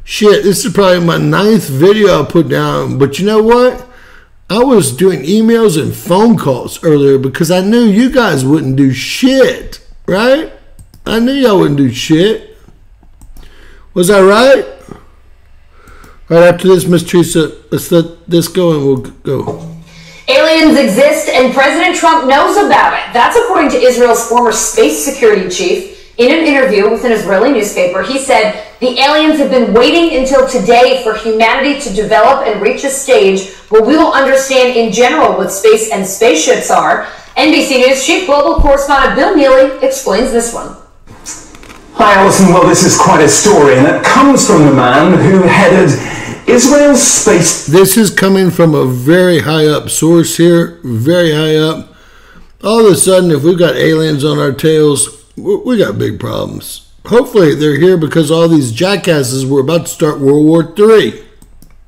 Shit, this is probably my 9th video I put down. But you know what? I was doing emails and phone calls earlier because I knew you guys wouldn't do shit, right? I knew y'all wouldn't do shit. Was I right? Right after this, Miss Teresa, let's let this go and we'll go. Aliens exist and President Trump knows about it. That's according to Israel's former space security chief. In an interview with an Israeli newspaper, he said, the aliens have been waiting until today for humanity to develop and reach a stage where we will understand in general what space and spaceships are. NBC News chief global correspondent Bill Neely explains this one. Hi, Alison. Well, this is quite a story, and it comes from the man who headed Israel's space. This is coming from a very high up source here, very high up. All of a sudden, if we've got aliens on our tails, we got big problems. Hopefully they're here because all these jackasses were about to start World War III.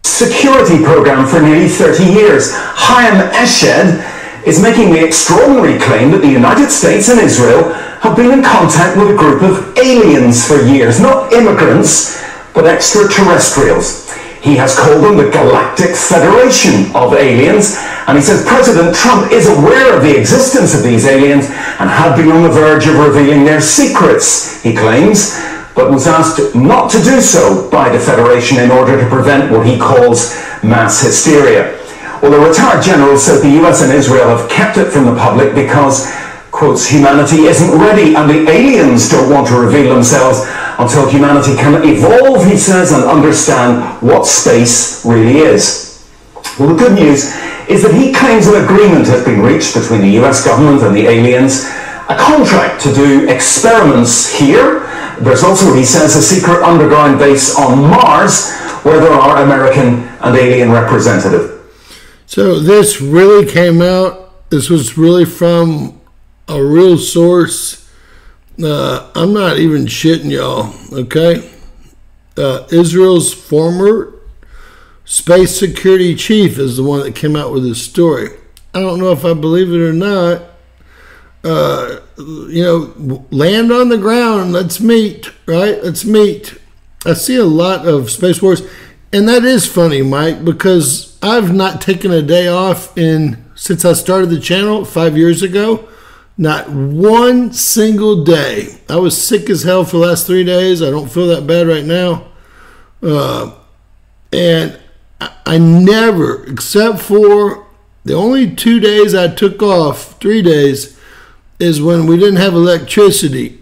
Security program for nearly 30 years. Chaim Eshed is making the extraordinary claim that the United States and Israel have been in contact with a group of aliens for years. Not immigrants, but extraterrestrials. He has called them the Galactic Federation of Aliens, and he says President Trump is aware of the existence of these aliens and had been on the verge of revealing their secrets, he claims, but was asked not to do so by the Federation in order to prevent what he calls mass hysteria. Well, the retired general said the US and Israel have kept it from the public because, quotes, humanity isn't ready and the aliens don't want to reveal themselves until humanity can evolve, he says, and understand what space really is. Well, the good news is that he claims an agreement has been reached between the US government and the aliens, a contract to do experiments here. There's also, he says, a secret underground base on Mars where there are American and alien representatives. So this really came out, this was really from a real source. I'm not even shitting y'all, okay? Israel's former space security chief is the one that came out with this story. I don't know if I believe it or not. Land on the ground, let's meet, right? Let's meet. I see a lot of Space Wars, and that is funny, Mike, because I've not taken a day off since I started the channel 5 years ago. Not one single day. I was sick as hell for the last 3 days. I don't feel that bad right now. And I never, except for the only 2 days I took off, 3 days, is when we didn't have electricity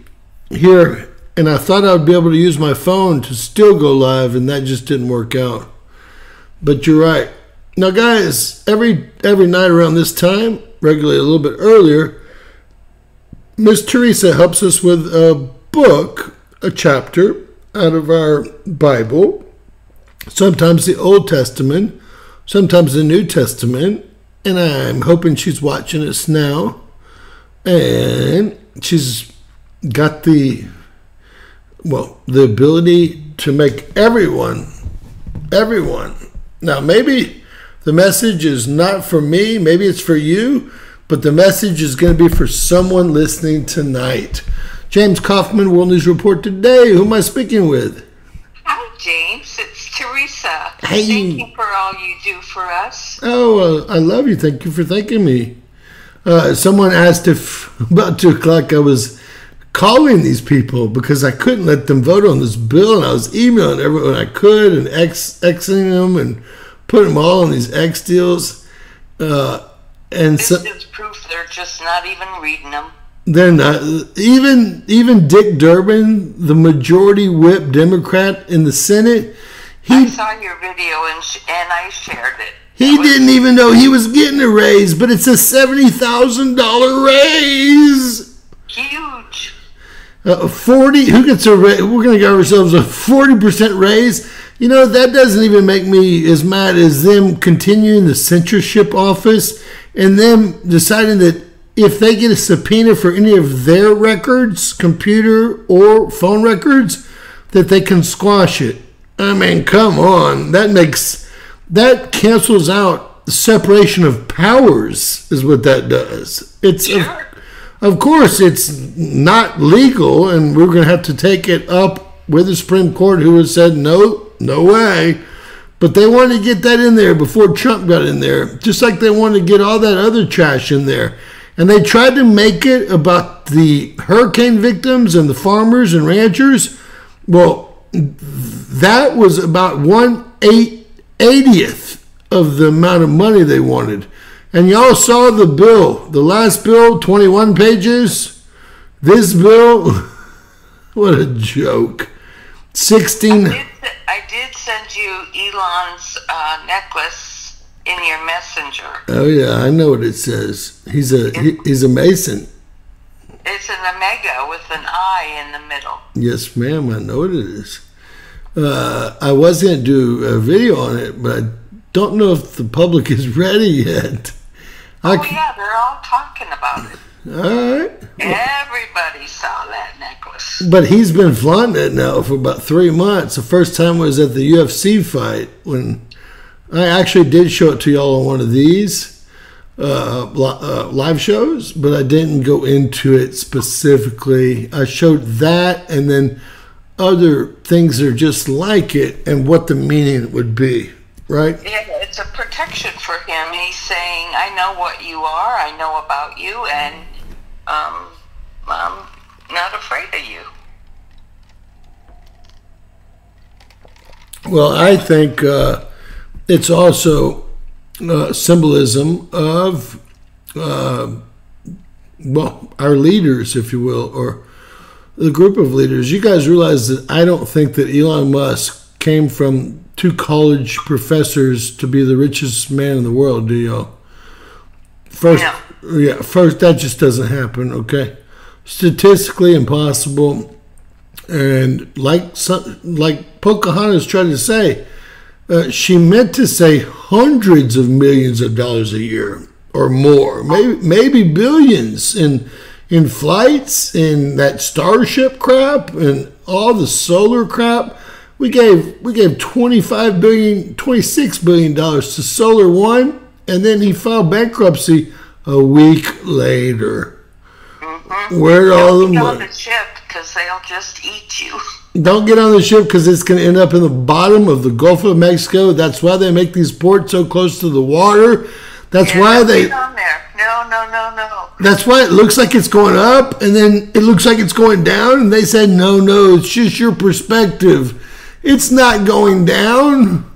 here. And I thought I would be able to use my phone to still go live, and that just didn't work out. But you're right. Now, guys, every night around this time, regularly a little bit earlier, Miss Teresa helps us with a book, a chapter out of our Bible, sometimes the Old Testament, sometimes the New Testament, and I'm hoping she's watching us now, and she's got the ability to make everyone. Now, maybe the message is not for me, maybe it's for you, but the message is going to be for someone listening tonight. James Kaufman, World News Report Today. Who am I speaking with? Hi, James. It's Teresa. Hey. Thank you for all you do for us. Oh, I love you. Thank you for thanking me. Someone asked if about 2 o'clock I was calling these people because I couldn't let them vote on this bill, and I was emailing everyone I could and Xing them and putting them all on these X deals. And this is proof they're just not even reading them. They're not. Even Dick Durbin, the majority whip Democrat in the Senate, I saw your video and I shared it. He didn't even know he was getting a raise, but it's a $70,000 raise. Huge. 40. Who gets a raise? We're going to give ourselves a 40% raise. You know, that doesn't even make me as mad as them continuing the censorship office and them deciding that if they get a subpoena for any of their records, computer or phone records, that they can squash it. I mean, come on. That cancels out the separation of powers is what that does. It's of course it's not legal, and we're going to have to take it up with the Supreme Court, who has said no way. But they wanted to get that in there before Trump got in there, just like they wanted to get all that other trash in there. And they tried to make it about the hurricane victims and the farmers and ranchers. Well, that was about 1/80th of the amount of money they wanted. And y'all saw the bill, the last bill, 21 pages. This bill, what a joke. 16. I did send you Elon's necklace in your messenger. Oh yeah, I know what it says. He's a Mason. It's an omega with an I in the middle. Yes, ma'am, I know what it is. I was going to do a video on it, but I don't know if the public is ready yet. Yeah, they're all talking about it. All right. Everybody saw that necklace. But he's been flaunting it now for about 3 months. The first time was at the UFC fight when I actually did show it to y'all on one of these live shows, but I didn't go into it specifically. I showed that and then other things that are just like it and what the meaning would be, right? Yeah, it's a protection for him. He's saying, I know what you are, I know about you, and I'm not afraid of you. Well, I think it's also symbolism of, our leaders, if you will, or the group of leaders. You guys realize that I don't think that Elon Musk came from 2 college professors to be the richest man in the world, do y'all? First, that just doesn't happen, okay? Statistically impossible. And like Pocahontas tried to say, she meant to say hundreds of millions of dollars a year or more, maybe billions in flights, in that Starship crap, and all the solar crap. We gave $26 billion to Solar One, and then he filed bankruptcy a week later. Where'd all the money? Don't get on the ship because they'll just eat you. Don't get on the ship because it's going to end up in the bottom of the Gulf of Mexico. That's why they make these ports so close to the water. That's why they. Get on there. No. That's why it looks like it's going up, and then it looks like it's going down. And they said, no, it's just your perspective. It's not going down.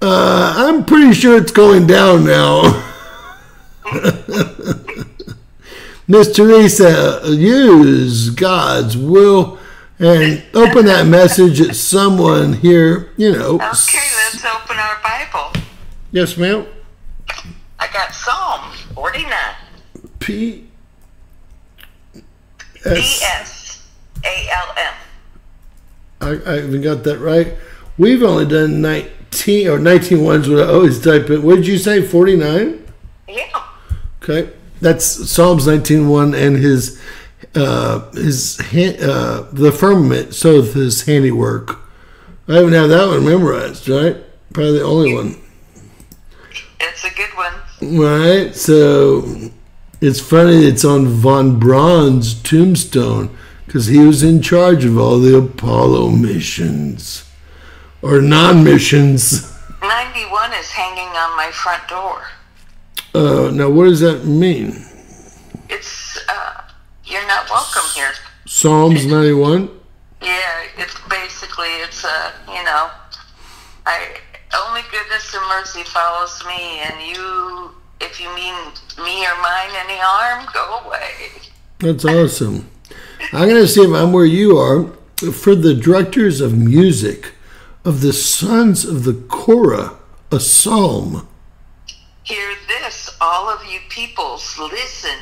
I'm pretty sure it's going down now. Miss Teresa, use God's will and open that message at someone here, Okay, let's open our Bible. Yes, ma'am. I got Psalm 49. P-S-A-L-M. I even got that right. We've only done 19 ones. What I always type in. What did you say? 49? Yeah. Okay. That's Psalms 19:1 and the firmament, so his handiwork. I haven't had that one memorized, right? Probably the only one. It's a good one. Right. So it's funny. It's on von Braun's tombstone because he was in charge of all the Apollo missions or non-missions. 91 is hanging on my front door. Now, what does that mean? It's, you're not welcome here. Psalms 91? Yeah, it's only goodness and mercy follows me, and if you mean me or mine any harm, go away. That's awesome. I'm going to see if I'm where you are. For the directors of music of the sons of the Korah, a psalm. Hear this, all of you peoples, listen,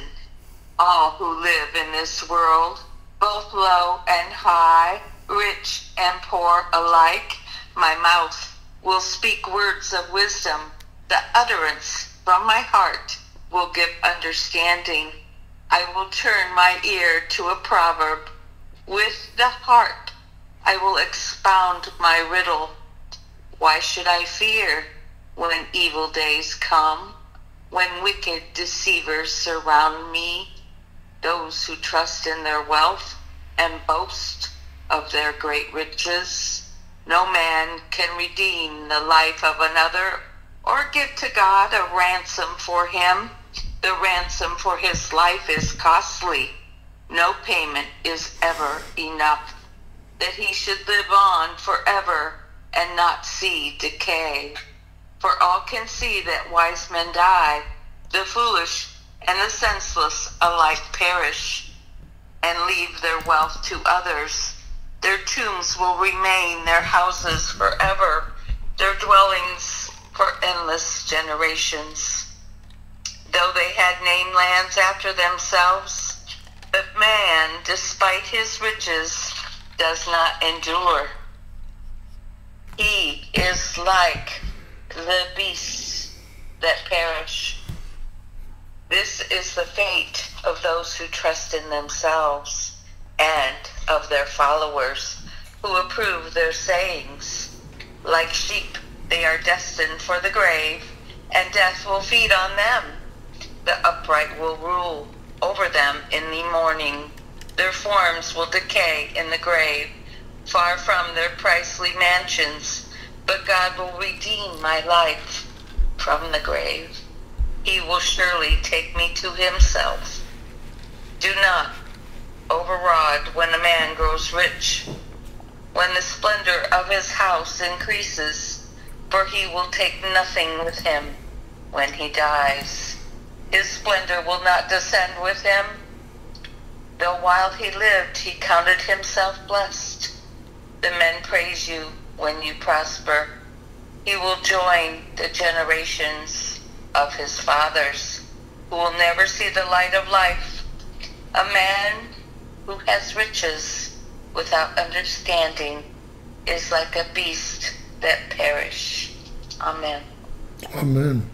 all who live in this world, both low and high, rich and poor alike. My mouth will speak words of wisdom. The utterance from my heart will give understanding. I will turn my ear to a proverb. With the harp I will expound my riddle. Why should I fear when evil days come, when wicked deceivers surround me, those who trust in their wealth and boast of their great riches? No man can redeem the life of another or give to God a ransom for him. The ransom for his life is costly. No payment is ever enough, that he should live on forever and not see decay. For all can see that wise men die, the foolish and the senseless alike perish, and leave their wealth to others. Their tombs will remain their houses forever, their dwellings for endless generations. Though they had named lands after themselves, but man, despite his riches, does not endure. He is like the beasts that perish. This is the fate of those who trust in themselves and of their followers who approve their sayings. Like sheep, they are destined for the grave, and death will feed on them. The upright will rule over them in the morning. Their forms will decay in the grave, far from their princely mansions, but God will redeem my life from the grave. He will surely take me to himself. Do not override when a man grows rich, when the splendor of his house increases, for he will take nothing with him when he dies. His splendor will not descend with him, though while he lived he counted himself blessed. The men praise you when you prosper. He will join the generations of his fathers. who will never see the light of life. A man who has riches without understanding is like a beast that perish. Amen. Amen.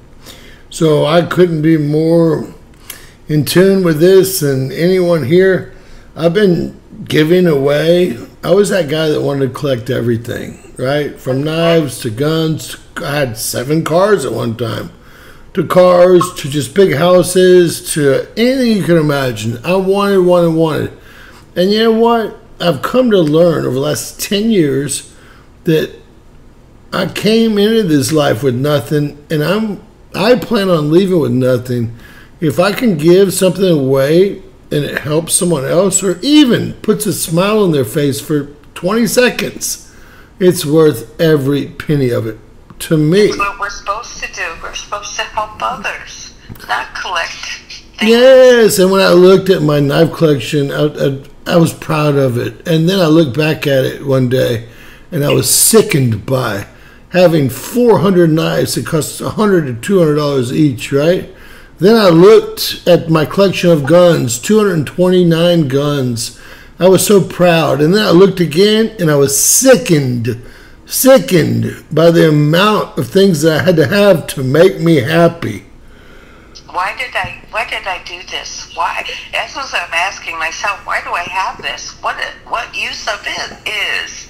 So I couldn't be more in tune with this than anyone here. I've been giving away. I was that guy that wanted to collect everything, right? From knives to guns. I had 7 cars at one time. To cars, to just big houses, to anything you can imagine. I wanted. And you know what? I've come to learn over the last 10 years that I came into this life with nothing, and I plan on leaving with nothing. If I can give something away and it helps someone else, or even puts a smile on their face for 20 seconds, it's worth every penny of it. To me. That's what we're supposed to do. We're supposed to help others, not collect things. Yes, and when I looked at my knife collection, I was proud of it. And then I looked back at it one day, and I was sickened by having 400 knives that cost $100 to $200 each, right? Then I looked at my collection of guns, 229 guns. I was so proud. And then I looked again, and I was sickened by the amount of things that I had to have to make me happy. Why did I do this? Why? That's what I'm asking myself. Why do I have this? What use of it is?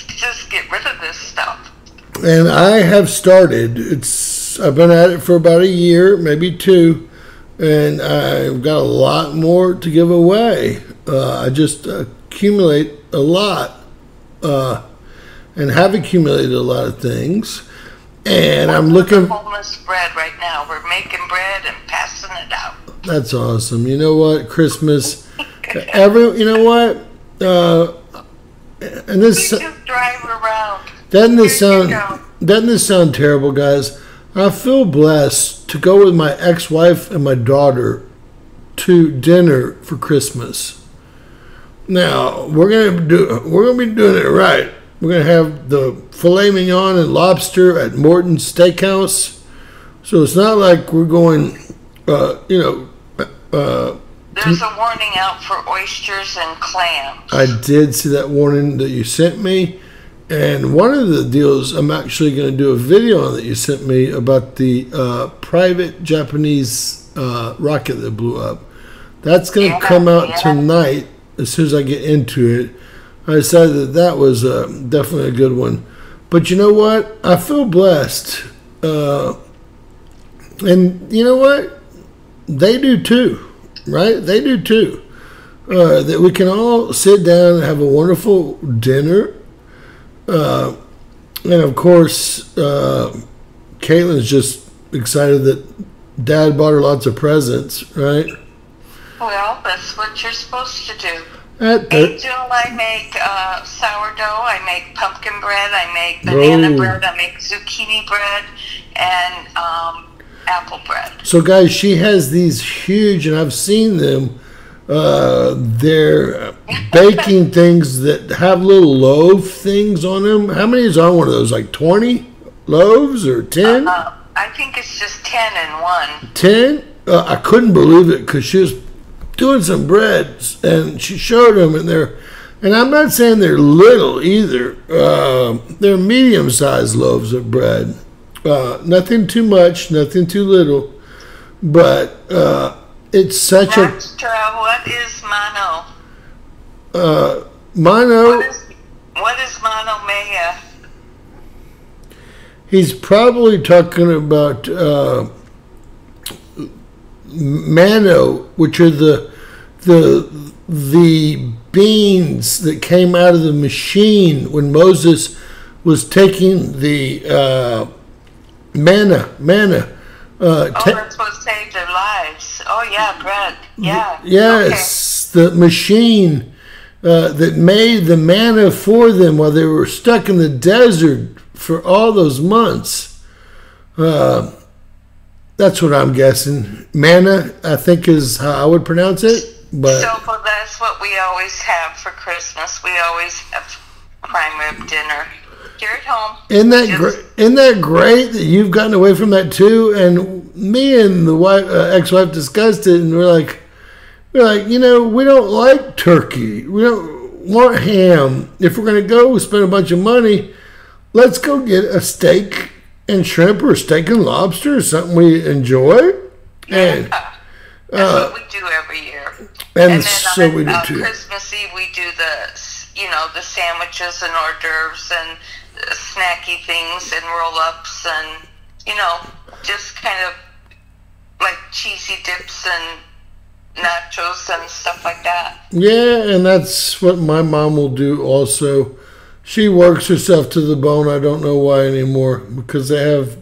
Just get rid of this stuff. And I have started. I've been at it for about a year, maybe 2, and I've got a lot more to give away. I just accumulate a lot. And have accumulated a lot of things, and I'm looking. Homeless bread right now. We're making bread and passing it out. That's awesome. You know what? Christmas. You know what? And this. We just drive around. Doesn't this sound terrible, guys? I feel blessed to go with my ex-wife and my daughter to dinner for Christmas. Now we're gonna be doing it right. We're going to have the filet mignon and lobster at Morton's Steakhouse. So it's not like we're going, There's a warning out for oysters and clams. I did see that warning that you sent me. And one of the deals, I'm actually going to do a video on that you sent me about the private Japanese rocket that blew up. That's going to come out tonight as soon as I get into it. I decided that was definitely a good one. But you know what? I feel blessed. And you know what? They do too, right? They do too. That we can all sit down and have a wonderful dinner. And of course, Caitlin's just excited that Dad bought her lots of presents, right? Well, that's what you're supposed to do. Angel, I make sourdough, I make pumpkin bread, I make banana bread, I make zucchini bread, and apple bread. So guys, she has these huge, and I've seen them, they're baking things that have little loaf things on them. How many is on one of those, like 20 loaves or 10? I think it's just 10 in one. 10? I couldn't believe it because she was doing some breads and she showed them, and I'm not saying they're little either. They're medium-sized loaves of bread. Nothing too much, nothing too little, but it's such what is mano? Mano. What is mano mea? He's probably talking about mano, which are the beans that came out of the machine when Moses was taking the manna. That's what saved their lives. Oh yeah, bread. Yeah. Yes, okay. The machine that made the manna for them while they were stuck in the desert for all those months. That's what I'm guessing. Manna, I think, is how I would pronounce it. But so that's what we always have for Christmas. We always have prime rib dinner here at home. Isn't that great that you've gotten away from that too? And me and the wife, ex-wife discussed it, and we're like, we don't like turkey. We don't want ham. If we're gonna go spend a bunch of money, let's go get a steak and shrimp or steak and lobster, something we enjoy. And that's what we do every year. And then so we do too. Christmas Eve we do the sandwiches and hors d'oeuvres and snacky things and roll-ups and just kind of like cheesy dips and nachos and stuff like that. Yeah, and that's what my mom will do also. She works herself to the bone. I don't know why anymore, because they have...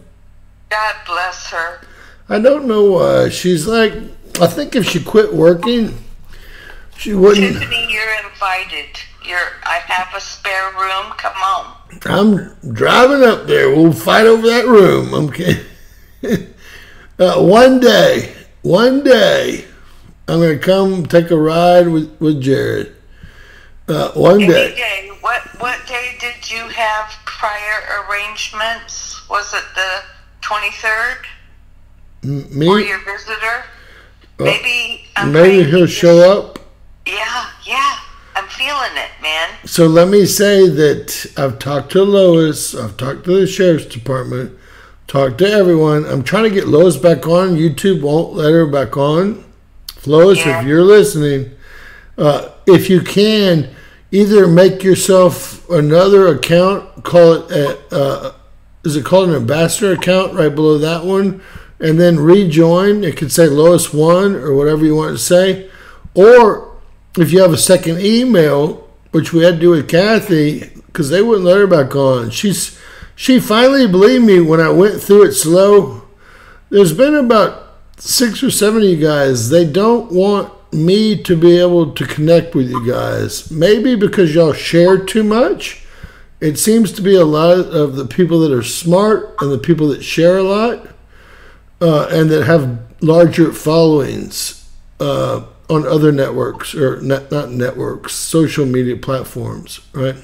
God bless her. I don't know why. She's like, I think if she quit working, she wouldn't... Tiffany, you're invited. I have a spare room. Come on. I'm driving up there. We'll fight over that room. I'm kidding. One day, I'm going to come take a ride with Jared. One day. Any day. What day did you have prior arrangements? Was it the 23rd? Me? Or your visitor? Maybe he'll show up. Yeah. I'm feeling it, man. So let me say that I've talked to Lois. I've talked to the sheriff's department. Talked to everyone. I'm trying to get Lois back on. YouTube won't let her back on. Lois, if you're listening, if you can, either make yourself another account, call it, is it called an ambassador account right below that one, and then rejoin. It could say Lois 1 or whatever you want to say. Or if you have a second email, which we had to do with Kathy, because they wouldn't let her back on. She finally believed me when I went through it slow. There's been about 6 or 7 of you guys. They don't want me to be able to connect with you guys. Maybe because y'all share too much. It seems to be a lot of the people that are smart and the people that share a lot and that have larger followings on other networks, or not networks, social media platforms, right?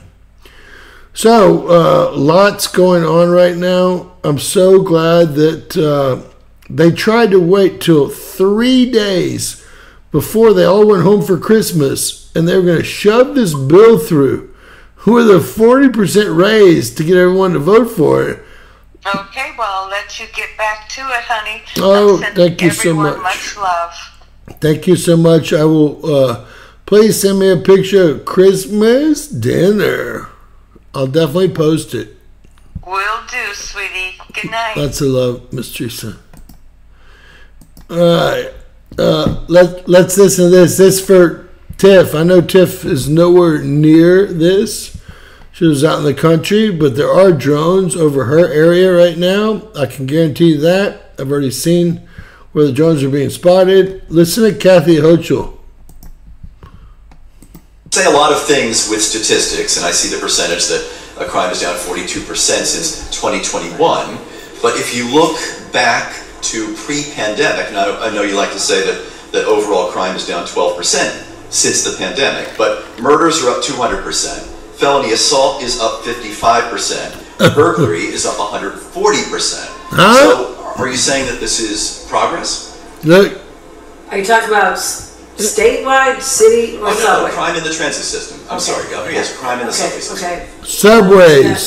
So, lots going on right now. I'm so glad that they tried to wait till 3 days before they all went home for Christmas, and they were going to shove this bill through with a 40% raise to get everyone to vote for it. Okay, well, I'll let you get back to it, honey. Oh, thank you so much. Much love. Thank you so much. I will, please send me a picture of Christmas dinner. I'll definitely post it. Will do, sweetie. Good night. Lots of love, Miss Teresa. All right. Let's listen to this. This for Tiff. I know Tiff is nowhere near this. She was out in the country, but there are drones over her area right now. I can guarantee you that. I've already seen where the drones are being spotted. Listen to Kathy Hochul. Say a lot of things with statistics, and I see the percentage that crime is down 42% since 2021. But if you look back to pre-pandemic, and I know you like to say that overall crime is down 12% since the pandemic, but murders are up 200%, felony assault is up 55%, burglary is up 140%. So are you saying that this is progress? Look. Are you talking about statewide, city, or subway? Crime in the transit system. I'm sorry, Governor. Yes, crime in the subway system. Okay. Subways.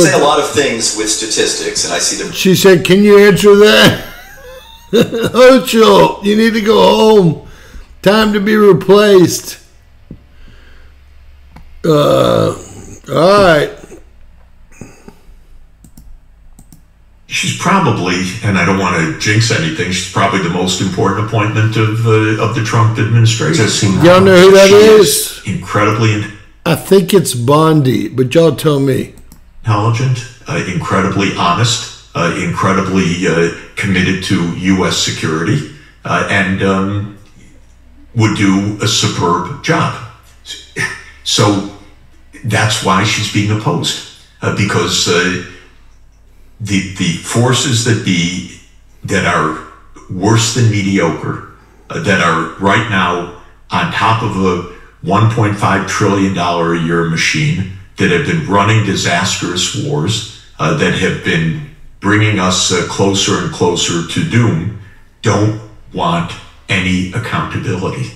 Say a lot of things with statistics, and I see them. She said, can you answer that? Hochul, you need to go home. Time to be replaced. All right. She's probably, and I don't want to jinx anything, she's probably the most important appointment of the Trump administration. Y'all know who that is? Incredibly. I think it's Bondi, but y'all tell me. Intelligent, incredibly honest, incredibly committed to U.S. security, and would do a superb job. So that's why she's being opposed, because the forces that are worse than mediocre, that are right now on top of a $1.5 trillion a year machine, that have been running disastrous wars, that have been bringing us closer and closer to doom, don't want any accountability.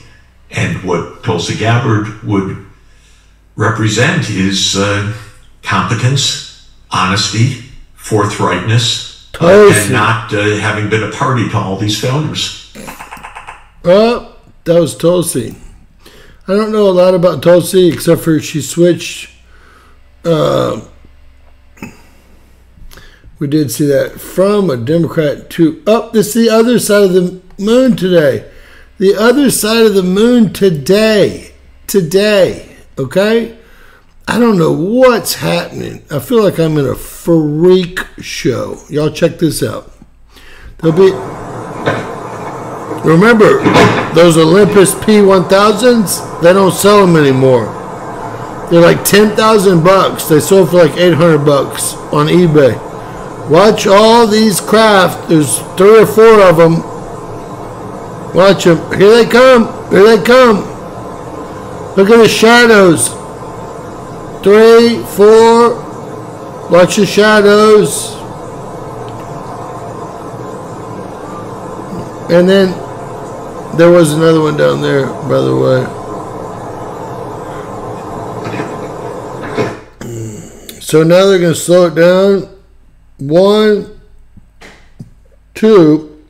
And what Tulsi Gabbard would represent is competence, honesty, forthrightness, and not having been a party to all these failures. Well, that was Tulsi. I don't know a lot about Tulsi except for she switched. We did see that from a Democrat to this is the other side of the moon today. The other side of the moon today. Okay? I don't know what's happening. I feel like I'm in a freak show. Y'all check this out. Remember, those Olympus P1000s? They don't sell them anymore. They're like $10,000. They sold for like $800 on eBay. Watch all these craft. There's 3 or 4 of them. Watch them. Here they come. Here they come. Look at the shadows. 3, 4. Watch the shadows. And then there was another one down there, by the way. So now they're going to slow it down. 1, 2.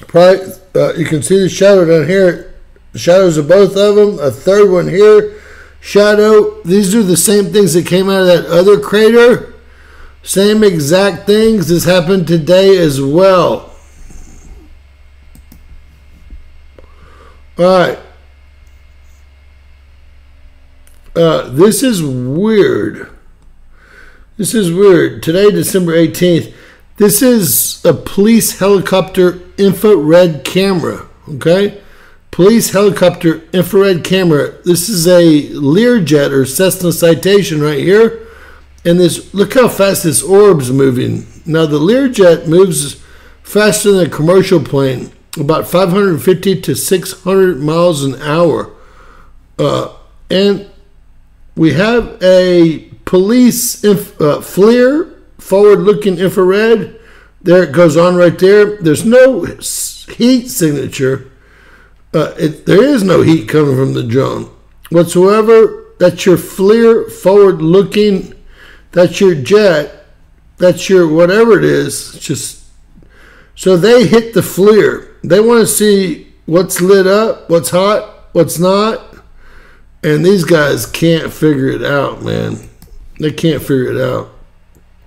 Probably, you can see the shadow down here. The shadows of both of them. A third one here. Shadow. These are the same things that came out of that other crater. Same exact things. This happened today as well. All right. This is weird. This is weird. Today, December 18th. This is a police helicopter infrared camera. Okay? Police helicopter infrared camera. This is a Learjet or Cessna Citation right here. And this, look how fast this orb's moving. Now, the Learjet moves faster than a commercial plane. About 550 to 600 miles an hour. And we have a police FLIR, forward-looking infrared. There it goes on right there. There's no heat signature. There is no heat coming from the drone whatsoever. That's your FLIR, forward-looking. That's your jet. That's your whatever it is. Just so they hit the FLIR. They want to see what's lit up, what's hot, what's not. And these guys can't figure it out, man. They can't figure it out.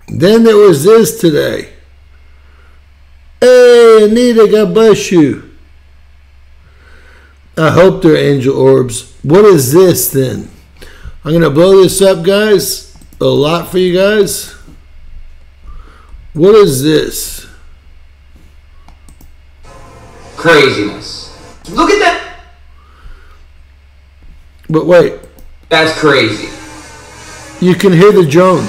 Then there was this today. Hey, Anita, God bless you. I hope they're angel orbs. What is this then? I'm going to blow this up, guys. A lot for you guys. What is this? Craziness. Look at that. But wait. That's crazy. You can hear the drone.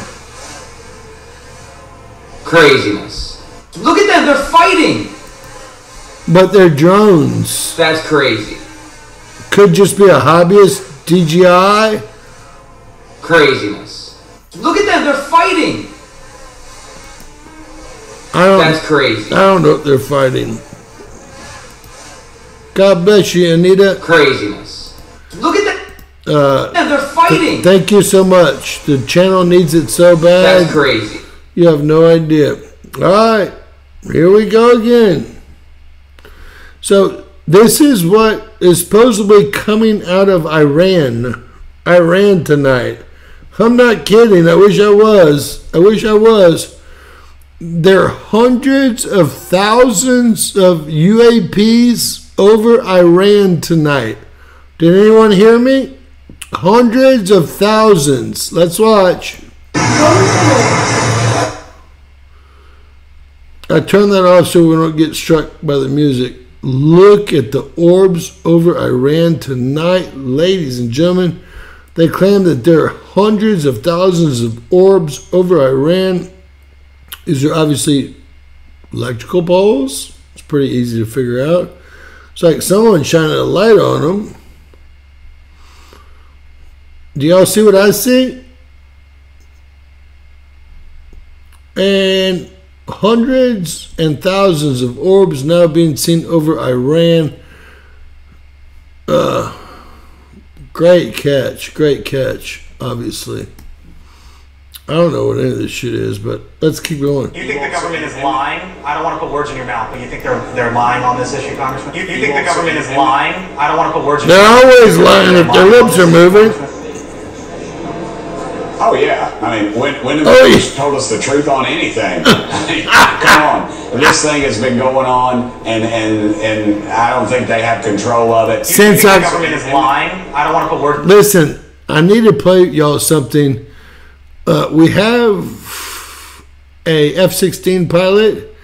Craziness. Look at them. They're fighting. But they're drones. That's crazy. Could just be a hobbyist DJI. Craziness. Look at them. They're fighting. That's crazy. I don't know if they're fighting. God bless you, Anita. Craziness. Look at that. They're fighting. Thank you so much. The channel needs it so bad. That's crazy. You have no idea. All right. Here we go again. So this is what is supposedly coming out of Iran. Iran tonight. I'm not kidding. I wish I was. I wish I was. There are hundreds of thousands of UAPs over Iran tonight. Did anyone hear me? Hundreds of thousands. Let's watch. I turned that off so we don't get struck by the music. Look at the orbs over Iran tonight, ladies and gentlemen. They claim that there are hundreds of thousands of orbs over Iran. These are obviously electrical poles. It's pretty easy to figure out. It's like someone shining a light on them. Do y'all see what I see? And hundreds and thousands of orbs now being seen over Iran. Great catch, obviously. I don't know what any of this shit is, but let's keep going. You think the government is lying? I don't want to put words in your mouth, but you think they're lying on this issue, Congressman? You think the government is lying? I don't want to put words in your mouth. They're always lying if their lips are moving. Oh yeah, I mean, when have they told us the truth on anything? Come on, this thing has been going on, and I don't think they have control of it. Since the government is lying, I don't want to put words. Listen, I need to play y'all something. We have a F-16 pilot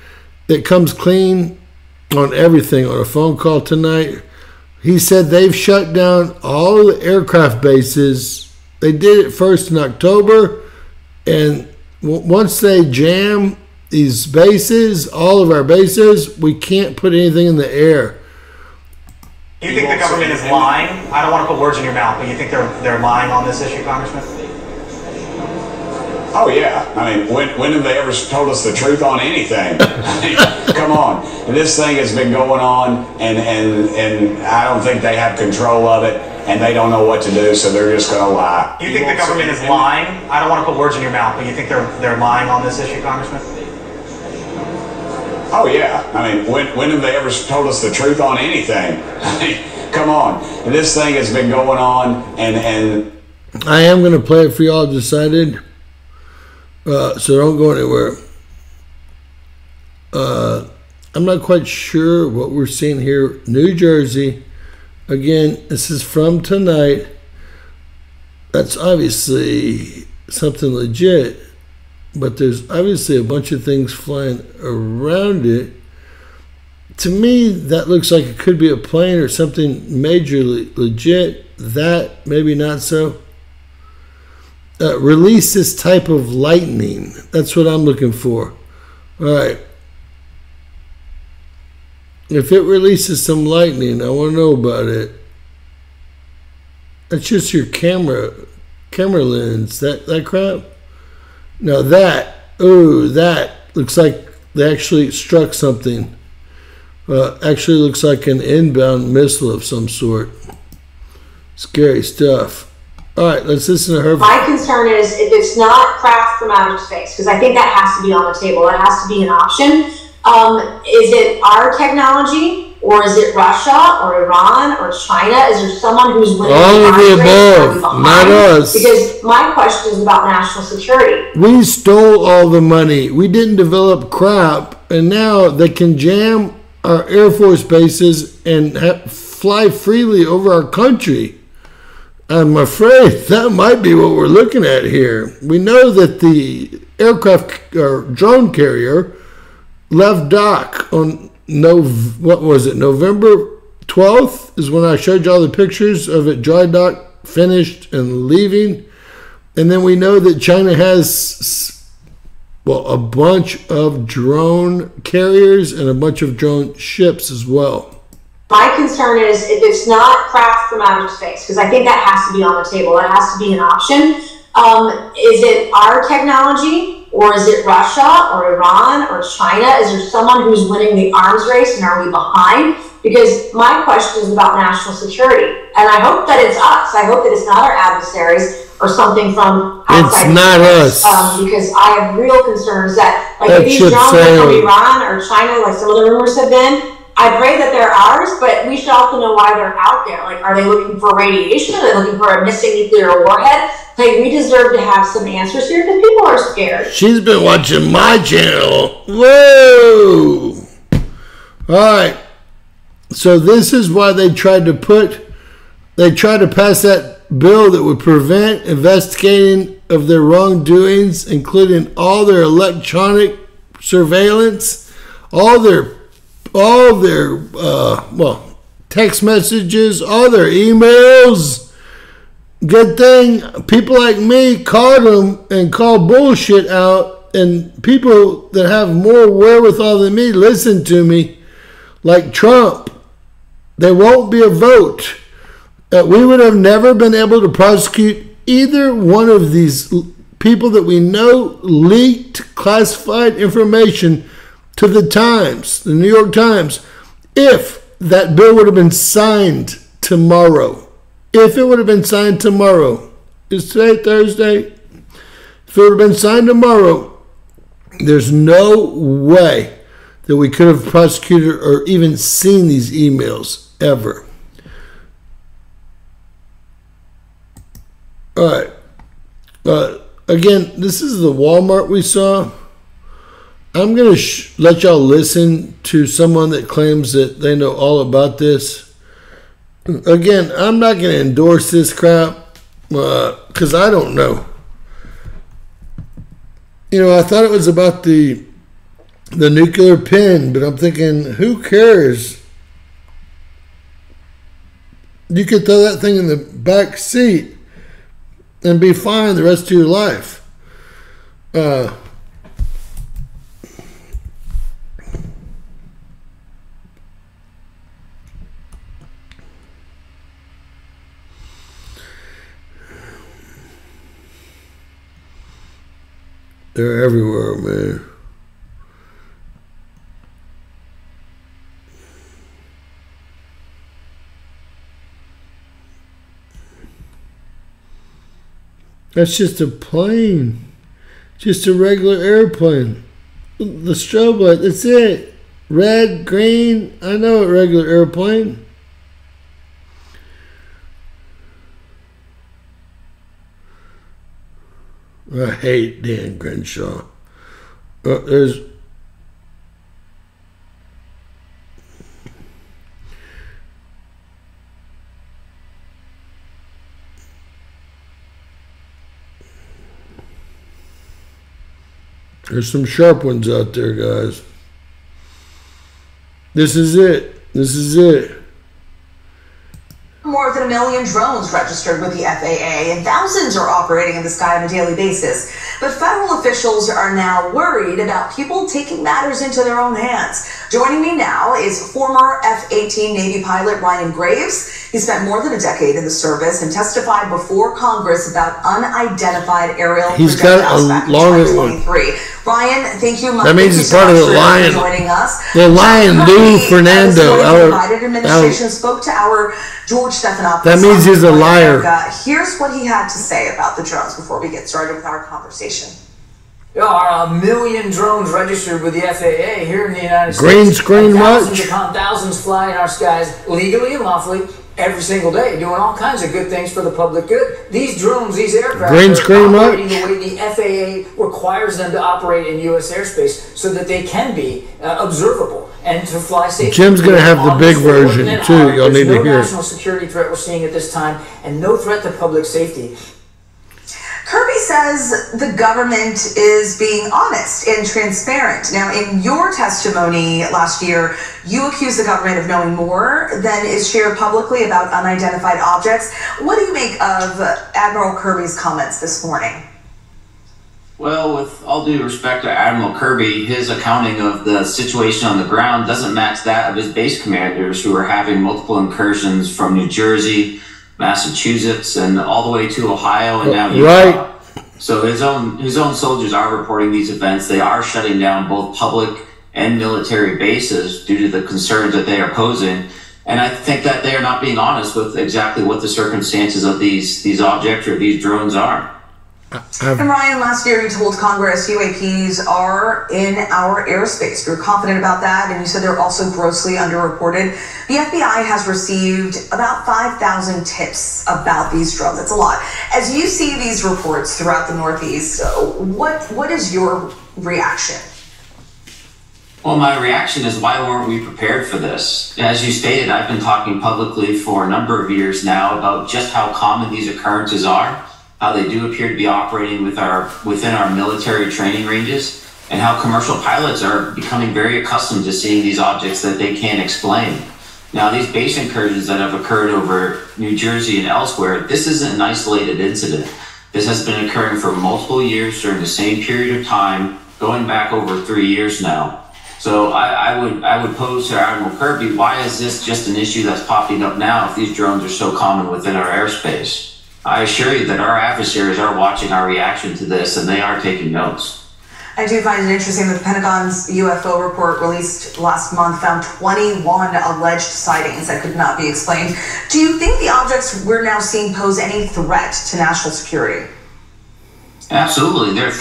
that comes clean on everything on a phone call tonight. He said they've shut down all the aircraft bases. They did it first in October, and once they jam these bases, all of our bases, we can't put anything in the air. You think the government is lying? I don't want to put words in your mouth, but you think they're lying on this issue, Congressman? Oh yeah, I mean, when have they ever told us the truth on anything? Come on, this thing has been going on, and I don't think they have control of it, and they don't know what to do, so they're just going to lie. You think the government is lying? I don't want to put words in your mouth, but you think they're lying on this issue, Congressman? Oh yeah, I mean, when have they ever told us the truth on anything? Come on, this thing has been going on, and I am going to play it for y'all. I've decided. So don't go anywhere. I'm not quite sure what we're seeing here. New Jersey. Again, this is from tonight. That's obviously something legit. But there's obviously a bunch of things flying around it. To me, that looks like it could be a plane or something majorly legit. That, maybe not so. Release this type of lightning. That's what I'm looking for. All right. If it releases some lightning, I want to know about it. That's just your camera lens. That crap. Now that looks like they actually struck something. Actually looks like an inbound missile of some sort. Scary stuff. All right, let's listen to her. My concern is if it's not craft from outer space, because I think that has to be on the table. That has to be an option. Is it our technology, or is it Russia, or Iran, or China? Is there someone who's winning? All of the above, not us. Because my question is about national security. We stole all the money. We didn't develop crap, and now they can jam our Air Force bases and fly freely over our country. I'm afraid that might be what we're looking at here. We know that the aircraft or drone carrier left dock on November 12th is when I showed you all the pictures of it dry dock, finished, and leaving. And then we know that China has, a bunch of drone carriers and a bunch of drone ships as well. My concern is if it's not craft from outer space, because I think that has to be on the table. That has to be an option. Is it our technology, or is it Russia, or Iran, or China? Is there someone who's winning the arms race, and are we behind? Because my question is about national security, and I hope that it's us. I hope that it's not our adversaries or something from outside. It's not us. Because I have real concerns that, if these drones are from Iran or China, like some of the rumors have been, I pray that they're ours, but we should also know why they're out there. Are they looking for radiation? Are they looking for a missing nuclear warhead? We deserve to have some answers here because people are scared. She's been watching my channel. Whoa! All right. So this is why they tried to pass that bill that would prevent investigating of their wrongdoings, including all their electronic surveillance, all their text messages, all their emails. Good thing people like me caught them and called bullshit out, and people that have more wherewithal than me listen to me, like Trump. There won't be a vote. We would have never been able to prosecute either one of these people that we know leaked classified information to the Times, the New York Times, if that bill would have been signed tomorrow. If it would have been signed tomorrow. Is today Thursday? If it would have been signed tomorrow, there's no way that we could have prosecuted or even seen these emails ever. All right. Again, this is the Walmart we saw. I'm going to let y'all listen to someone that claims that they know all about this. Again, I'm not going to endorse this crap because I don't know. You know, I thought it was about the nuclear pin, but I'm thinking, who cares? You could throw that thing in the back seat and be fine the rest of your life. They're everywhere, man. That's just a plane. Just a regular airplane. The strobe light, that's it. Red, green, I know a regular airplane. I hate Dan Crenshaw. There's some sharp ones out there, guys. This is it. This is it. More than 1 million drones registered with the FAA, and thousands are operating in the sky on a daily basis. But federal officials are now worried about people taking matters into their own hands. Joining me now is former F-18 Navy pilot Ryan Graves. He spent more than a decade in the service and testified before Congress about unidentified aerial projectiles back in 2023. Ryan, thank you much. That means he's part of the Lion. Joining us. The Lion, Lou Fernando. The Biden administration spoke to our George Stephanopoulos. That means he's a liar. Here's what he had to say about the drones before we get started with our conversation. There are 1 million drones registered with the FAA here in the United States. Green screen thousands watch. upon thousands fly in our skies legally and lawfully every single day, doing all kinds of good things for the public good. These drones, these aircraft, Green are screen operating the way the FAA requires them to operate in U.S. airspace so that they can be observable and to fly safely. Jim's going to have the big version, too. You'll need to hear There's no national security threat we're seeing at this time and no threat to public safety. Kirby says the government is being honest and transparent. Now, in your testimony last year, you accused the government of knowing more than is shared publicly about unidentified objects. What do you make of Admiral Kirby's comments this morning? Well, with all due respect to Admiral Kirby, his accounting of the situation on the ground doesn't match that of his base commanders who are having multiple incursions from New Jersey, Massachusetts, and all the way to Ohio and now Utah. Right. So his own soldiers are reporting these events. They are shutting down both public and military bases due to the concerns that they are posing. And I think that they are not being honest with exactly what the circumstances of these objects or these drones are. And Ryan, last year you told Congress UAPs are in our airspace. You're confident about that, and you said they're also grossly underreported. The FBI has received about 5,000 tips about these drones. That's a lot. As you see these reports throughout the Northeast, what is your reaction? Well, my reaction is, why weren't we prepared for this? As you stated, I've been talking publicly for a number of years now about just how common these occurrences are, how they do appear to be operating within our military training ranges, and how commercial pilots are becoming very accustomed to seeing these objects that they can't explain. Now, these base incursions that have occurred over New Jersey and elsewhere, this isn't an isolated incident. This has been occurring for multiple years during the same period of time, going back over 3 years now. So I would pose to Admiral Kirby, why is this just an issue that's popping up now if these drones are so common within our airspace? I assure you that our adversaries are watching our reaction to this, and they are taking notes. I do find it interesting that the Pentagon's UFO report released last month found 21 alleged sightings that could not be explained. Do you think the objects we're now seeing pose any threat to national security? Absolutely. Their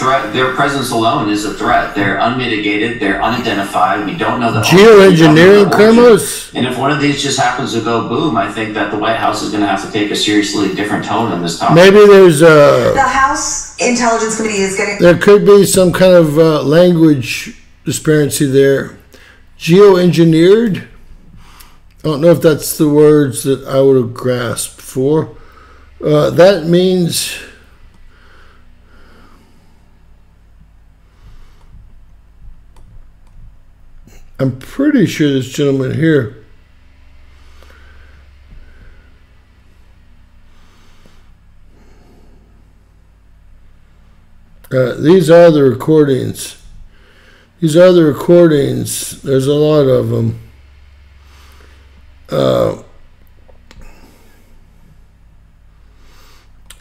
presence alone is a threat. They're unmitigated. They're unidentified. We don't know the geoengineering, Carlos. And if one of these just happens to go boom, I think that the White House is going to have to take a seriously different tone on this topic. Maybe there's the House Intelligence Committee is getting. There could be some kind of language disparity there. Geoengineered. I don't know if that's the words that I would have grasped for. That means. I'm pretty sure this gentleman here these are the recordings. These are the recordings. There's a lot of them.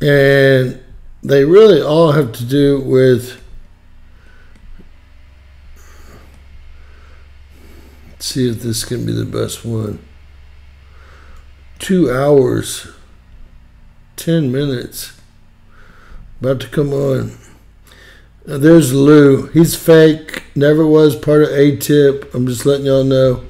And they really all have to do with, let's see if this can be the best one. 2 hours, 10 minutes. About to come on. There's Lou. He's fake. Never was part of ATIP. I'm just letting y'all know.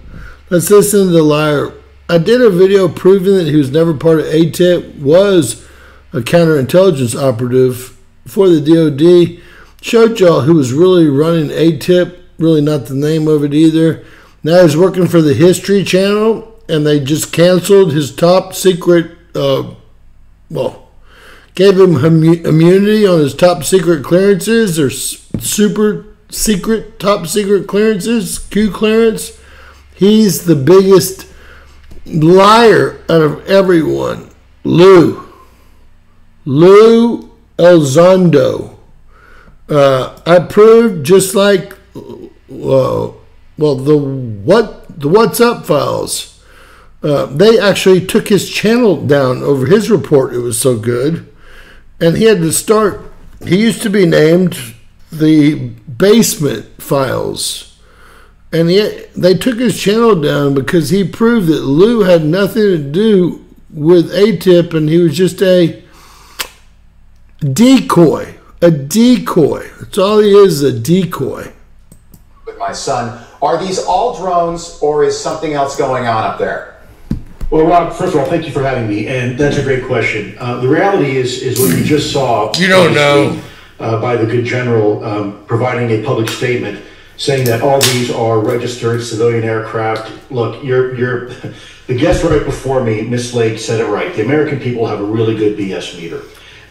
Let's listen to the liar. I did a video proving that he was never part of ATIP. Was a counterintelligence operative for the DOD. Showed y'all who was really running ATIP. Really not the name of it either. Now he's working for the History Channel, and they just canceled his top secret. Gave him immunity on his top secret clearances, or super secret top secret clearances, Q clearance. He's the biggest liar out of everyone. Lou Elizondo. I proved, just like the What's Up files. They actually took his channel down over his report. It was so good. And he had to start, he used to be named the Basement Files. And they took his channel down because he proved that Lou had nothing to do with ATIP, and he was just a decoy. A decoy. That's all he is, a decoy. With my son, are these all drones, or is something else going on up there? Well, Rob, first of all, thank you for having me, and that's a great question. The reality is what you just saw. You don't know. By the good general providing a public statement saying that all these are registered civilian aircraft. Look, the guest right before me, Miss Lake, said it right. The American people have a really good BS meter.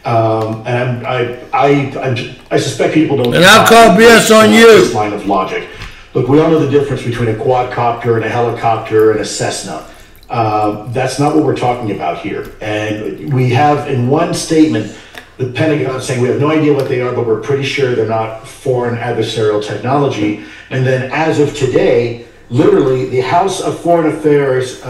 And I suspect people don't. And I'll call BS on you. This line of logic. Look, we all know the difference between a quadcopter and a helicopter and a Cessna. That's not what we're talking about here. And we have in one statement the Pentagon saying we have no idea what they are, but we're pretty sure they're not foreign adversarial technology. And then as of today, literally the House of Foreign Affairs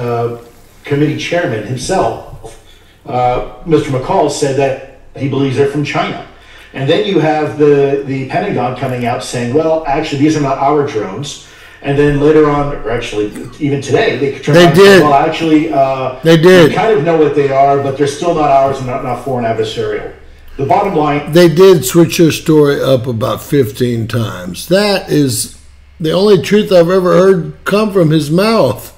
Committee Chairman himself, Mr. McCall, said that he believes they're from China. And then you have the Pentagon coming out saying, well, actually, these are not our drones. And then later on, or actually even today, they did. Well, actually, they did. We kind of know what they are, but they're still not ours and not foreign adversarial. The bottom line, they did switch their story up about 15 times. That is the only truth I've ever heard come from his mouth.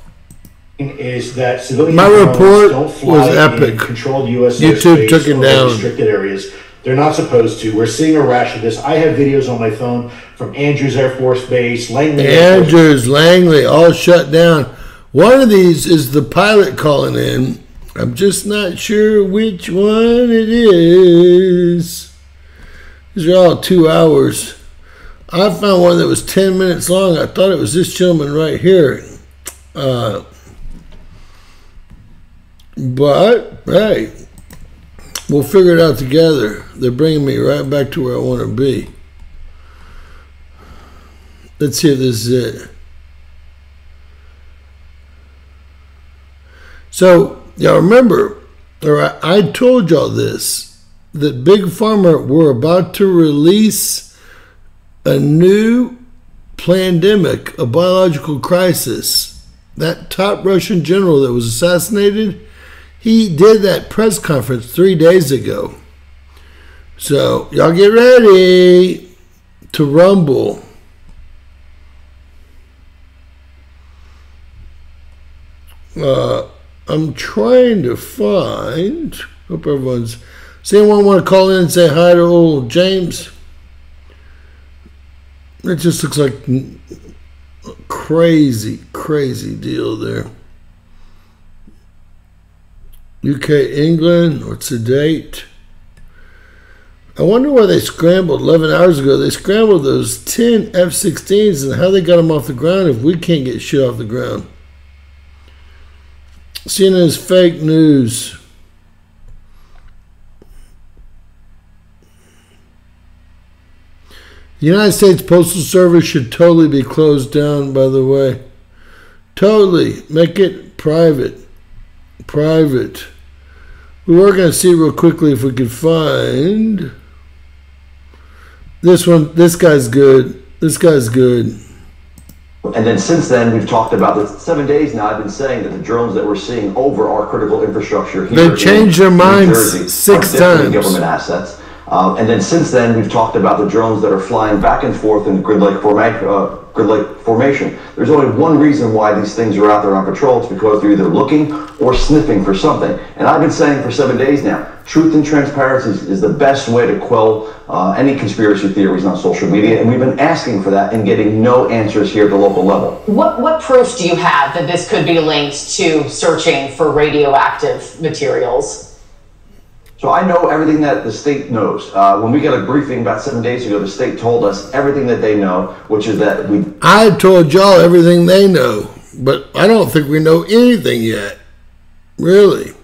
Is that civilian my report don't fly was epic. In controlled U.S. YouTube took it or down. Restricted areas. They're not supposed to. We're seeing a rash of this. I have videos on my phone from Andrews Air Force Base, Langley. Andrews, Langley, all shut down. One of these is the pilot calling in. I'm just not sure which one it is. These are all 2 hours. I found one that was 10 minutes long. I thought it was this gentleman right here. But, hey, we'll figure it out together. They're bringing me right back to where I want to be. Let's see if this is it. So, y'all remember, All right, I told y'all this, that Big Pharma were about to release a new pandemic, a biological crisis. That top Russian general that was assassinated, he did that press conference 3 days ago. So, y'all get ready to rumble. I'm trying to find, hope everyone's, does anyone want to call in and say hi to old James? It just looks like a crazy deal there. UK, England, what's the date? I wonder why they scrambled 11 hours ago. They scrambled those 10 F-16s and how they got them off the ground if we can't get shit off the ground. CNN is fake news. The United States Postal Service should totally be closed down, by the way. Totally. Make it private. Private. We were going to see real quickly if we could find this one. This guy's good. This guy's good. And then since then, we've talked about this. 7 days now, I've been saying that the drones that we're seeing over our critical infrastructure here they've changed their minds 6 times. Government assets. And then since then, we've talked about the drones that are flying back and forth in grid-like formation. There's only one reason why these things are out there on patrol. It's because they're either looking or sniffing for something. And I've been saying for 7 days now, truth and transparency is the best way to quell any conspiracy theories on social media. And we've been asking for that and getting no answers here at the local level. What proof do you have that this could be linked to searching for radioactive materials? So I know everything that the state knows. When we got a briefing about 7 days ago, the state told us everything that they know, which is that we... I told y'all everything they know, but I don't think we know anything yet. Really.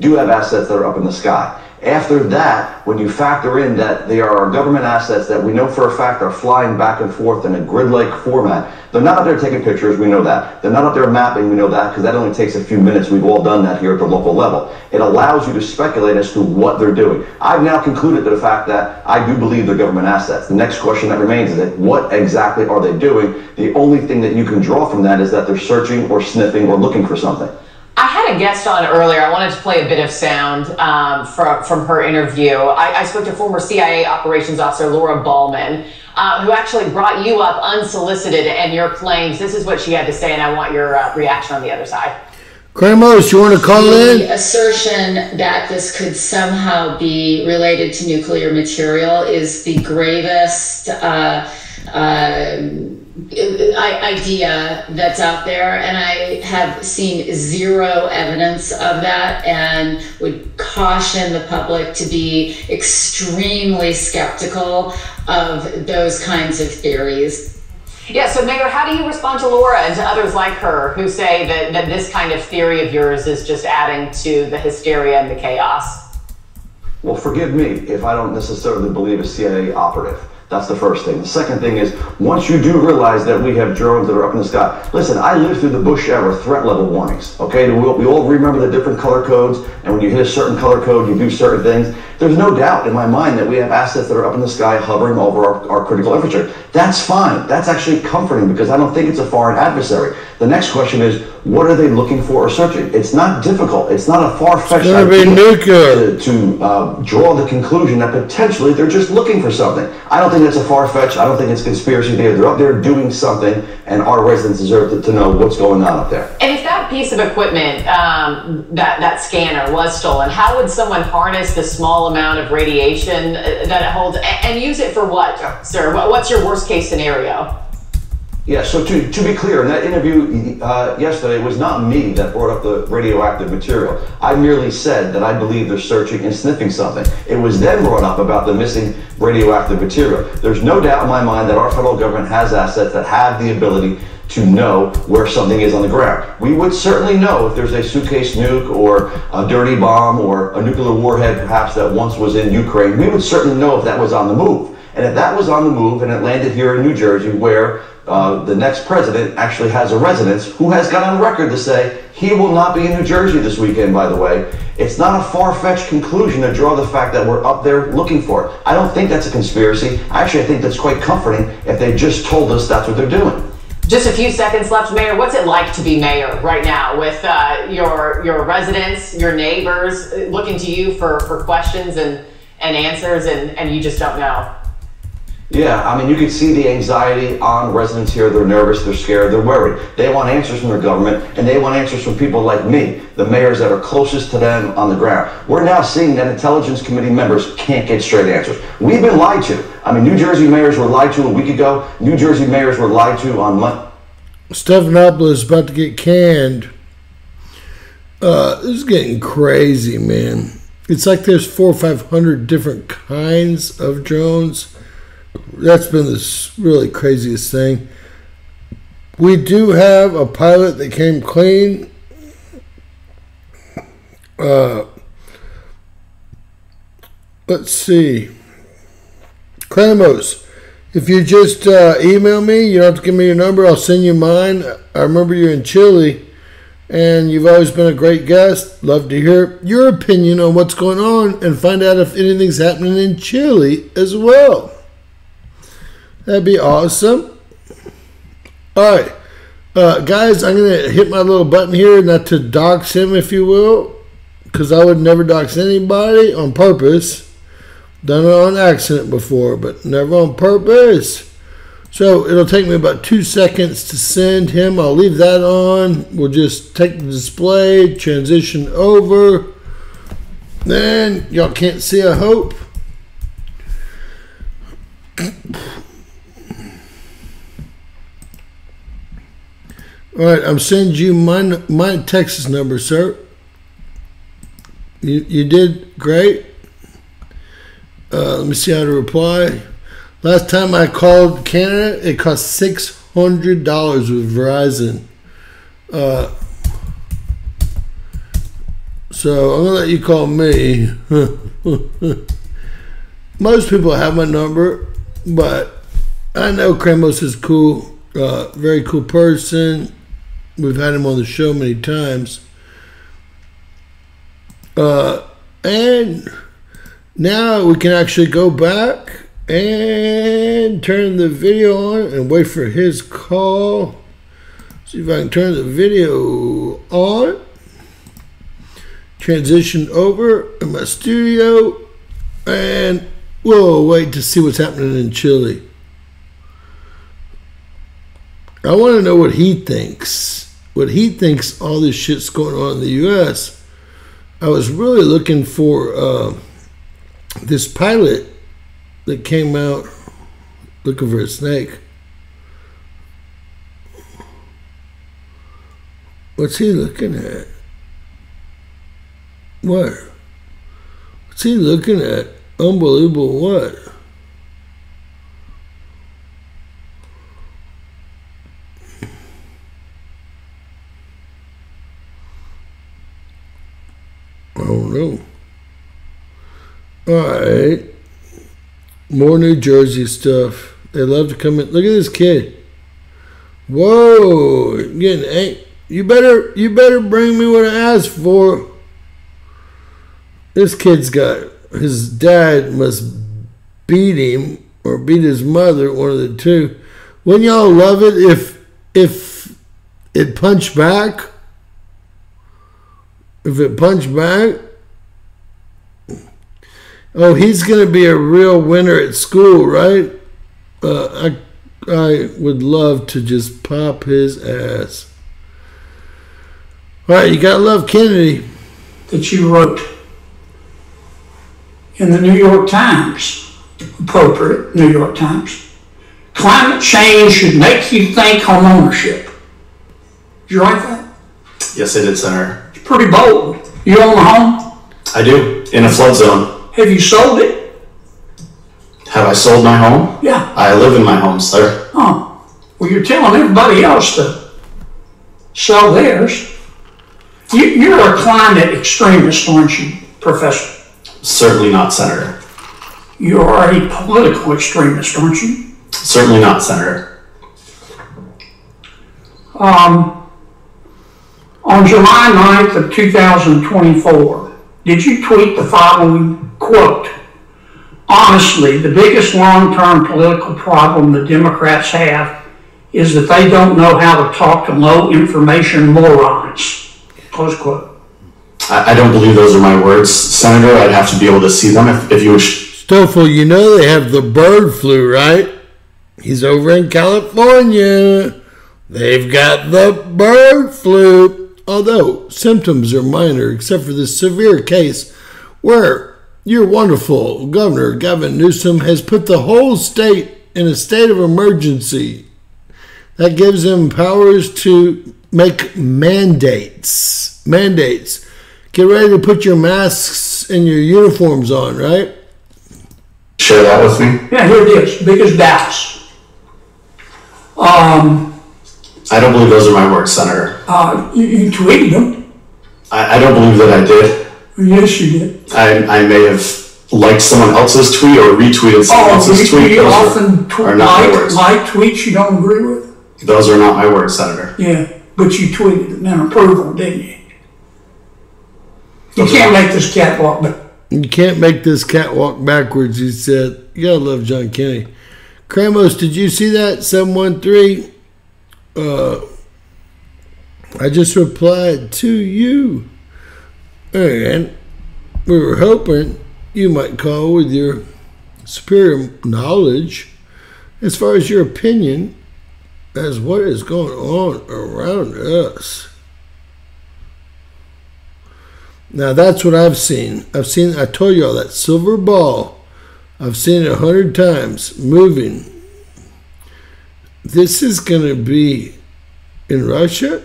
Do have assets that are up in the sky. After that, when you factor in that they are our government assets that we know for a fact are flying back and forth in a grid-like format, they're not up there taking pictures, we know that. They're not up there mapping, we know that, because that only takes a few minutes. We've all done that here at the local level. It allows you to speculate as to what they're doing. I've now concluded to the fact that I do believe they're government assets. The next question that remains is that what exactly are they doing? The only thing that you can draw from that is that they're searching or sniffing or looking for something. I had a guest on earlier. I wanted to play a bit of sound from her interview. I spoke to former CIA operations officer Laura Ballman, who actually brought you up unsolicited and your claims. This is what she had to say, and I want your reaction on the other side. Kramos, you want to call in? The assertion that this could somehow be related to nuclear material is the gravest idea that's out there, and I have seen zero evidence of that and would caution the public to be extremely skeptical of those kinds of theories. Yeah, so Mayor, how do you respond to Laura and to others like her who say that this kind of theory of yours is just adding to the hysteria and the chaos? Well, forgive me if I don't necessarily believe a CIA operative. That's the first thing. The second thing is, once you do realize that we have drones that are up in the sky, listen, I lived through the Bush era threat level warnings, okay? We all remember the different color codes, and when you hit a certain color code, you do certain things. There's no doubt in my mind that we have assets that are up in the sky hovering over our critical infrastructure. That's fine. That's actually comforting because I don't think it's a foreign adversary. The next question is, what are they looking for or searching? It's not difficult. It's not a far-fetched idea to draw the conclusion that potentially they're just looking for something. I don't think that's a far-fetched. I don't think it's conspiracy theory. They're up there doing something, and our residents deserve to know what's going on up there. And if that piece of equipment, that scanner was stolen, how would someone harness the small amount of radiation that it holds and use it for what, sir? What's your worst case scenario? Yeah, so to be clear, in that interview yesterday, it was not me that brought up the radioactive material. I merely said that I believe they're searching and sniffing something. It was then brought up about the missing radioactive material. There's no doubt in my mind that our federal government has assets that have the ability to know where something is on the ground. We would certainly know if there's a suitcase nuke or a dirty bomb or a nuclear warhead perhaps that once was in Ukraine. We would certainly know if that was on the move. And if that was on the move and it landed here in New Jersey where the next president actually has a residence who has got on record to say he will not be in New Jersey this weekend, by the way. It's not a far-fetched conclusion to draw the fact that we're up there looking for it. I don't think that's a conspiracy. Actually, I think that's quite comforting if they just told us that's what they're doing. Just a few seconds left, Mayor. What's it like to be mayor right now with your residents, your neighbors looking to you for questions and answers, and you just don't know? Yeah, I mean, you can see the anxiety on residents here. They're nervous, they're scared, they're worried. They want answers from their government, and they want answers from people like me, the mayors that are closest to them on the ground. We're now seeing that Intelligence Committee members can't get straight answers. We've been lied to. I mean, New Jersey mayors were lied to a week ago. New Jersey mayors were lied to on Monday. Stephanopoulos is about to get canned. This is getting crazy, man. It's like there's 400 or 500 different kinds of drones. That's been this really craziest thing. We do have a pilot that came clean. Let's see. Kramos, if you just email me, you don't have to give me your number. I'll send you mine. I remember you're in Chile, and you've always been a great guest. Love to hear your opinion on what's going on and find out if anything's happening in Chile as well. That'd be awesome. All right. Guys, I'm going to hit my little button here, not to dox him, if you will, because I would never dox anybody on purpose. Done it on accident before, but never on purpose. So it'll take me about 2 seconds to send him. I'll leave that on. We'll just take the display, transition over. Then y'all can't see, I hope. All right, I'm sending you my Texas number, sir. You did great. Let me see how to reply. Last time I called Canada, it cost $600 with Verizon. So I'm gonna let you call me. Most people have my number, but I know Kramos is cool. Very cool person. We've had him on the show many times. And now we can actually go back and turn the video on and wait for his call. See if I can turn the video on. Transition over in my studio, and we'll wait to see what's happening in Chile. I want to know what he thinks. What he thinks all this shit's going on in the U.S. I was really looking for this pilot that came out looking for a snake. What's he looking at? What? What's he looking at? Unbelievable what? I don't know. Alright. More New Jersey stuff. They love to come in. Look at this kid. Whoa. Getting angry. You better bring me what I asked for. This kid's got, his dad must beat him or beat his mother, one of the two. Wouldn't y'all love it if it punched back? If it punched back? Oh, he's going to be a real winner at school, right? I would love to just pop his ass. All right, you got to love Kennedy. That you wrote in the New York Times, appropriate New York Times, climate change should make you think home ownership. Did you write that? Yes, I did, Senator. It's pretty bold. You own a home? I do, in a flood zone. Have you sold it? Have I sold my home? Yeah. I live in my home, sir. Oh, well, you're telling everybody else to sell theirs. You're a climate extremist, aren't you, Professor? Certainly not, Senator. You are a political extremist, aren't you? Certainly not, Senator. On July 9th of 2024, did you tweet the following quote? Honestly, the biggest long-term political problem the Democrats have is that they don't know how to talk to low-information morons. Close quote. I don't believe those are my words, Senator. I'd have to be able to see them if you would. Stoffel, you know they have the bird flu, right? He's over in California. They've got the bird flu. Although symptoms are minor, except for this severe case where your wonderful governor, Gavin Newsom, has put the whole state in a state of emergency. That gives him powers to make mandates. Mandates. Get ready to put your masks and your uniforms on, right? Share that with me. Yeah, here it is. Big as Dallas. I don't believe those are my words, Senator. You tweeted them. I don't believe that I did. Yes, you did. I may have liked someone else's tweet or retweeted someone else's tweet. You Those often are not my words. like tweets you don't agree with? Those are not my words, Senator. Yeah, but you tweeted them and approved them, didn't you? You can't make this cat walk back. You can't make this cat walk backwards, he said. You gotta love John Kennedy. Kramos, did you see that? 713? I just replied to you. And we were hoping you might call with your superior knowledge as far as your opinion as what is going on around us. Now that's what I've seen. I told you all that silver ball. I've seen it 100 times moving. This is going to be in Russia.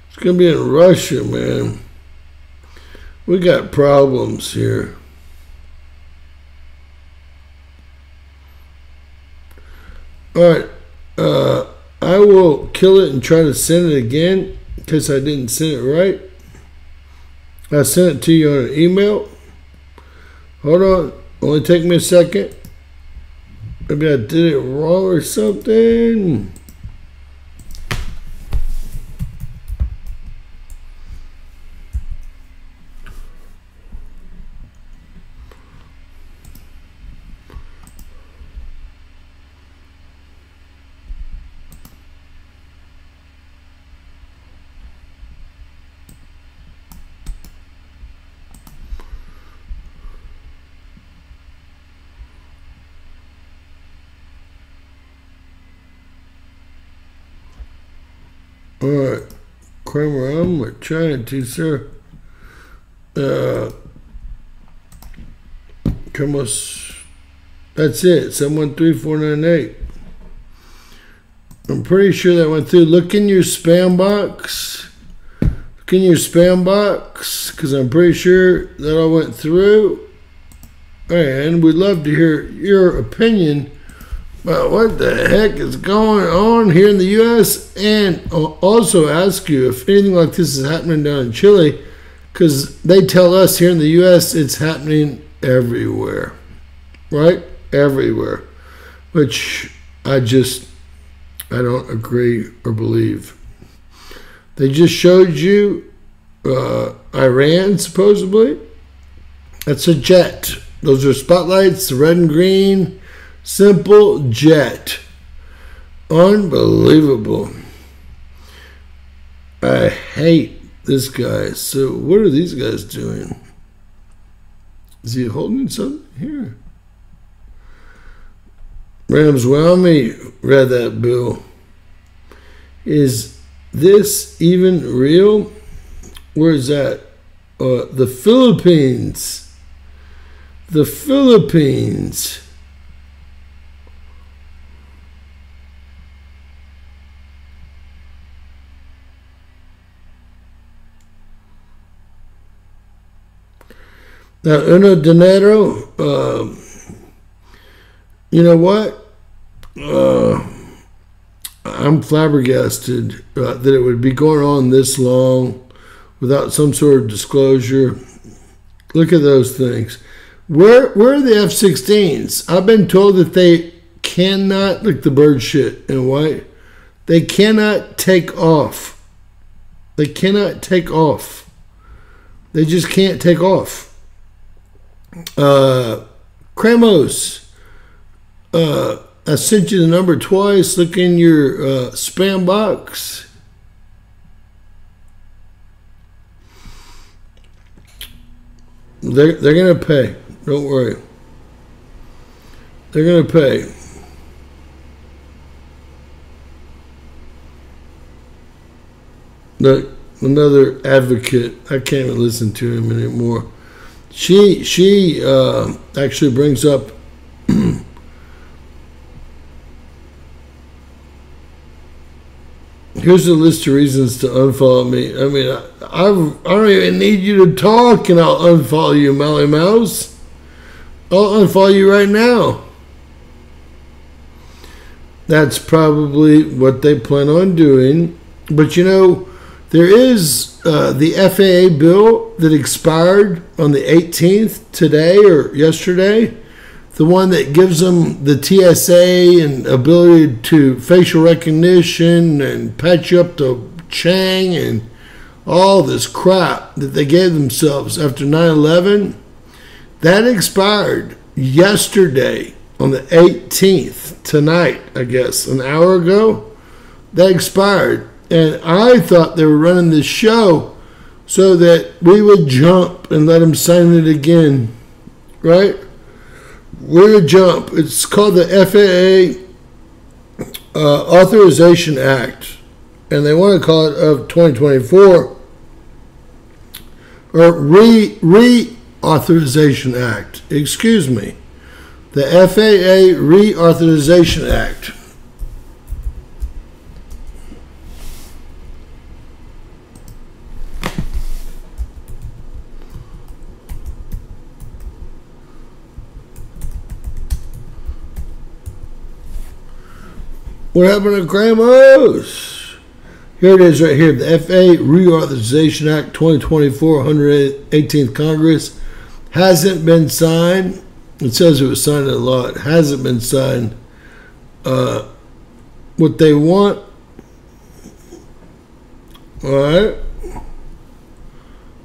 It's going to be in Russia, man. We got problems here. All right. I will kill it and try to send it again in case I didn't send it right. I sent it to you on an email. Hold on. Only take me a second. Maybe I did it wrong or something. All right, Kramer, I'm trying to, sir. Come on, that's it. 713498. I'm pretty sure that went through. Look in your spam box. Look in your spam box, because I'm pretty sure that all went through. And we'd love to hear your opinion about what the heck is going on here in the U.S. and I'll also ask you if anything like this is happening down in Chile, because they tell us here in the U.S. it's happening everywhere, right? Everywhere, which I don't agree or believe. They just showed you Iran, supposedly. That's a jet. Those are spotlights, the red and green. Simple jet. Unbelievable. I hate this guy. So what are these guys doing? Is he holding something here? Ramswamy read that bill. Is this even real? Where is that? The Philippines. The Philippines. Now, Uno Dinero, you know what? I'm flabbergasted that it would be going on this long without some sort of disclosure. Look at those things. Where are the F-16s? I've been told that they cannot, look, the bird shit in white, they cannot take off. They cannot take off. They just can't take off. Kramos, I sent you the number twice. Look in your spam box. They're gonna pay. Don't worry. They're gonna pay. Look, another advocate. I can't even listen to him anymore. She actually brings up here's a list of reasons to unfollow me. I mean, I don't even need you to talk, and I'll unfollow you, Molly Mouse. I'll unfollow you right now. That's probably what they plan on doing. But you know, there is the FAA bill that expired on the 18th, today or yesterday. The one that gives them the TSA and ability to facial recognition and patch you up to Chang and all this crap that they gave themselves after 9/11. That expired yesterday on the 18th, tonight, I guess, an hour ago. That expired. And I thought they were running this show so that we would jump and let them sign it again, right? We're a jump. It's called the FAA Authorization Act, and they want to call it of 2024 or Reauthorization Act. Excuse me, the FAA Reauthorization Act. What happened to Grandma's? Here it is right here. The FAA Reauthorization Act 2024, 118th Congress. Hasn't been signed. It says it was signed into law. It hasn't been signed. What they want. Alright.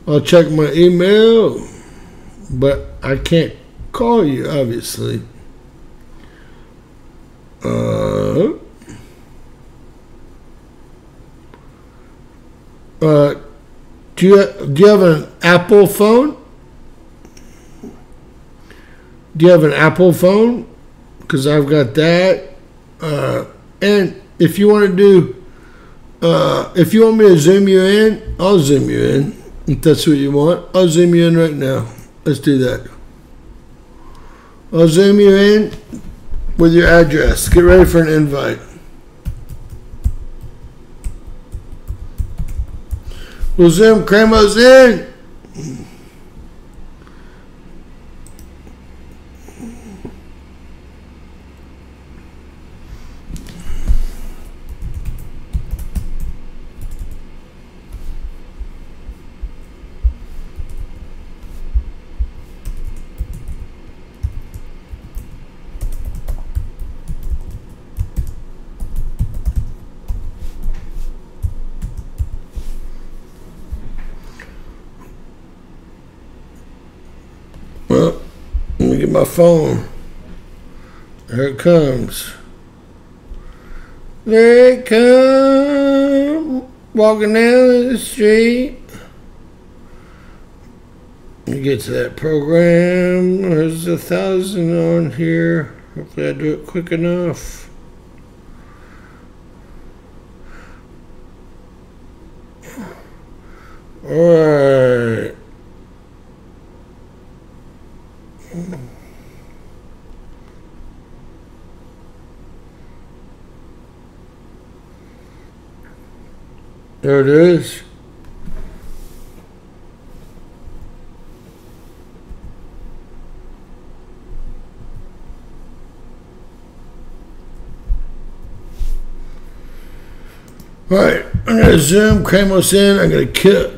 I'll check my email. But I can't call you, obviously. Do you have an Apple phone? Do you have an Apple phone? Because I've got that. And if you want to do, if you want me to zoom you in, I'll zoom you in. If that's what you want, I'll zoom you in right now. Let's do that. I'll zoom you in with your address. Get ready for an invite. We'll zoom Cremos in. Well, let me get my phone. There it comes. There it comes. Walking down the street. Let me get to that program. There's 1,000 on here. Hopefully I do it quick enough. Alright. There it is. All right, I'm gonna zoom Cremos in. I'm gonna kill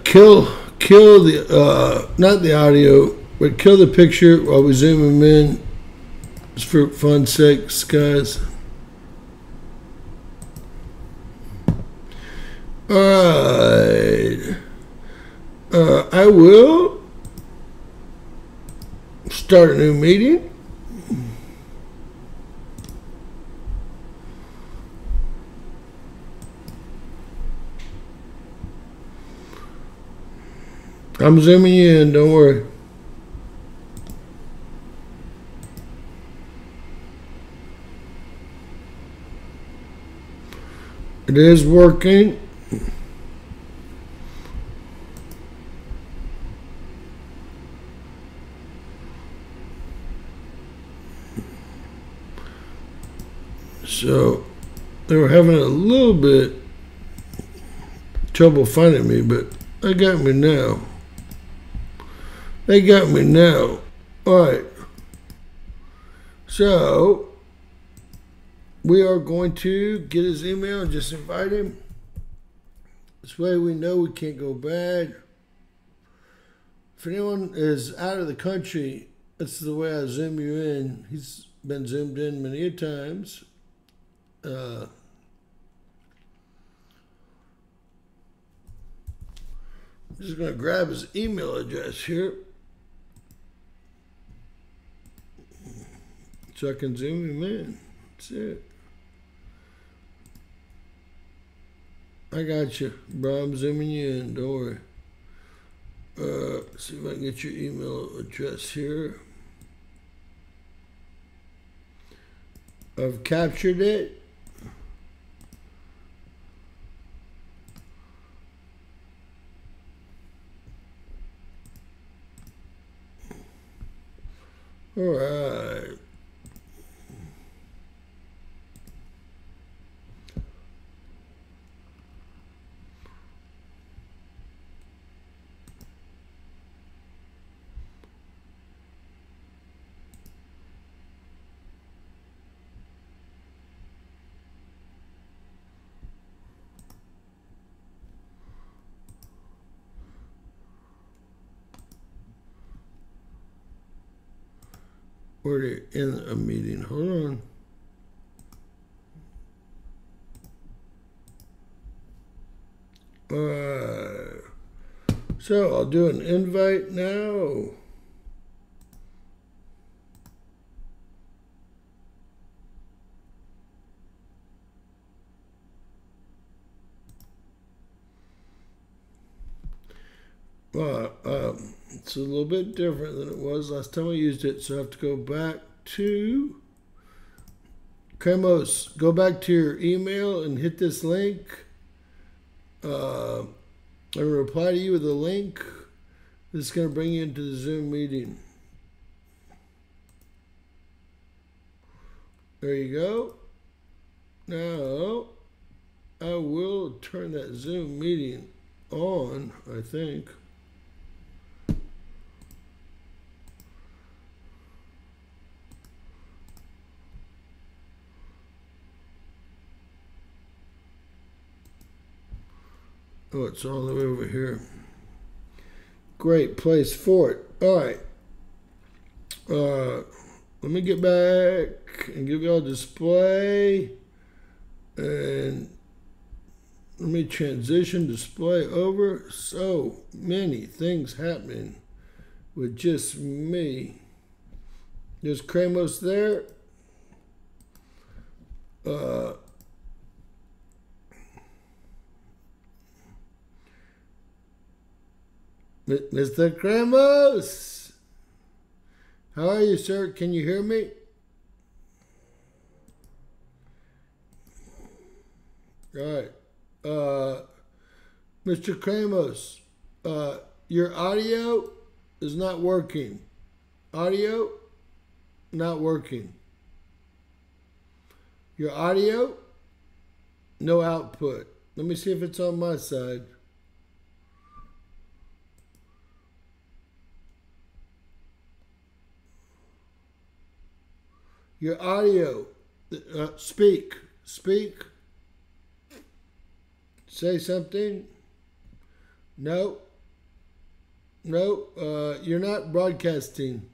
the not the audio, but kill the picture while we zoom him in. Just for fun's sakes, guys. Alright. I will start a new meeting. I'm zooming you in, don't worry. It is working. So they were having a little bit trouble finding me, but they got me now. They got me now. All right. So we are going to get his email and just invite him. This way we know we can't go bad. If anyone is out of the country, that's the way I zoom you in. He's been zoomed in many a times. I'm just going to grab his email address here so I can zoom him in. That's it. I got you, bro. I'm zooming you in. Don't worry. See if I can get your email address here. I've captured it. All right. We're in a meeting. Hold on. So I'll do an invite now. It's a little bit different than it was last time I used it, so I have to go back to Kremos. Go back to your email and hit this link. I will reply to you with a link. This is going to bring you into the Zoom meeting. There you go. Now, I will turn that Zoom meeting on, I think. Oh, it's all the way over here. Great place for it. All right. Let me get back and give y'all a display. And let me transition display over. So many things happening with just me. There's Kremos there. Mr. Kremos, how are you, sir? Can you hear me? All right. Mr. Kremos, your audio is not working. Audio, not working. Your audio, no output. Let me see if it's on my side. Your audio, speak. Say something. No, you're not broadcasting.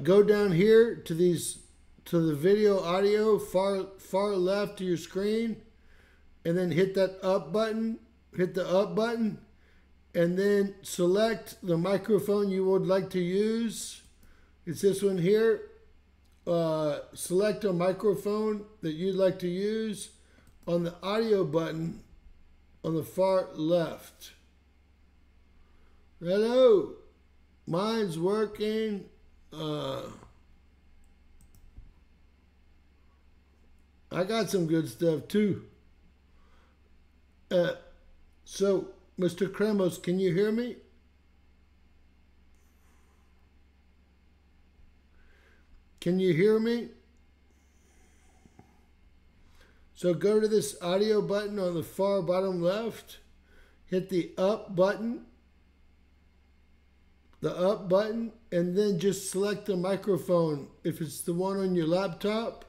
Go down here to these to the video audio far left of your screen, and then hit that up button. Hit the up button, and then select the microphone you would like to use. It's this one here. Select a microphone that you'd like to use on the audio button on the far left. Hello, mine's working. I got some good stuff too. So, Mr. Kremos, can you hear me? Can you hear me? So go to this audio button on the far bottom left, hit the up button, and then just select the microphone. If it's the one on your laptop,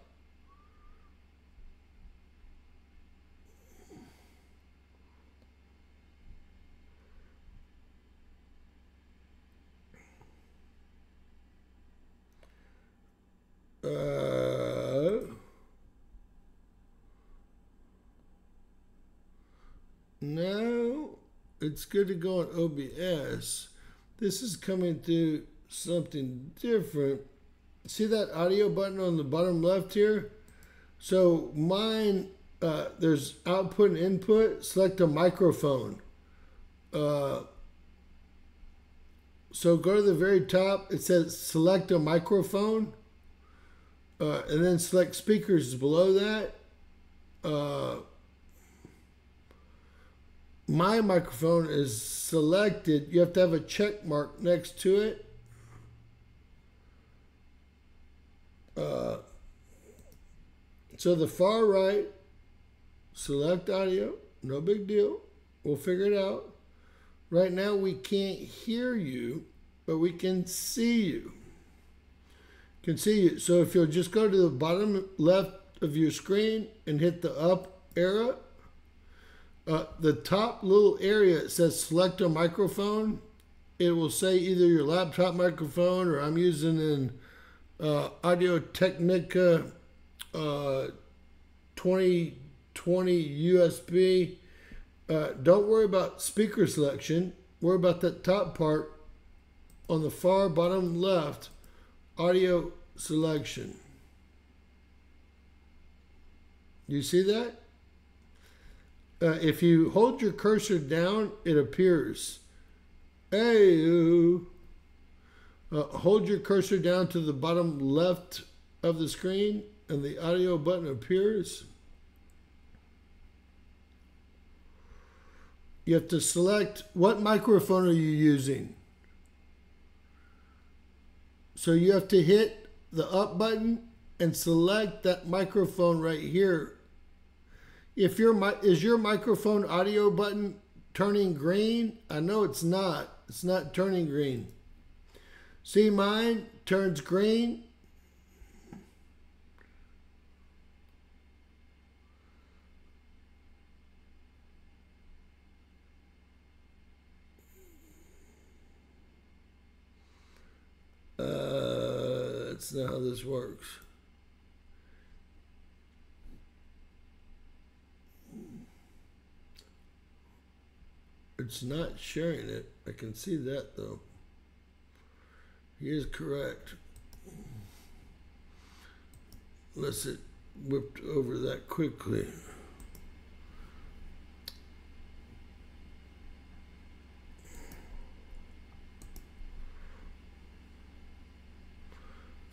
now it's good to go on OBS. This is coming through something different. See that audio button on the bottom left here? So mine, there's output and input. Select a microphone. So go to the very top. It says select a microphone. And then select speakers below that. My microphone is selected. You have to have a check mark next to it. So the far right, select audio. No big deal. We'll figure it out. Right now we can't hear you, but we can see you. Can see you. So if you'll just go to the bottom left of your screen and hit the up arrow, the top little area, it says select a microphone. It will say either your laptop microphone, or I'm using an Audio Technica 2020 USB. Don't worry about speaker selection. Worry about that top part on the far bottom left, audio selection. You see that? If you hold your cursor down, it appears. Hey, hold your cursor down to the bottom left of the screen, and the audio button appears. You have to select what microphone are you using. So you have to hit the up button and select that microphone right here. If is your microphone audio button turning green? I know it's not. It's not turning green. See, mine turns green. That's not how this works. It's not sharing it. I can see that though. He is correct. Unless it whipped over that quickly.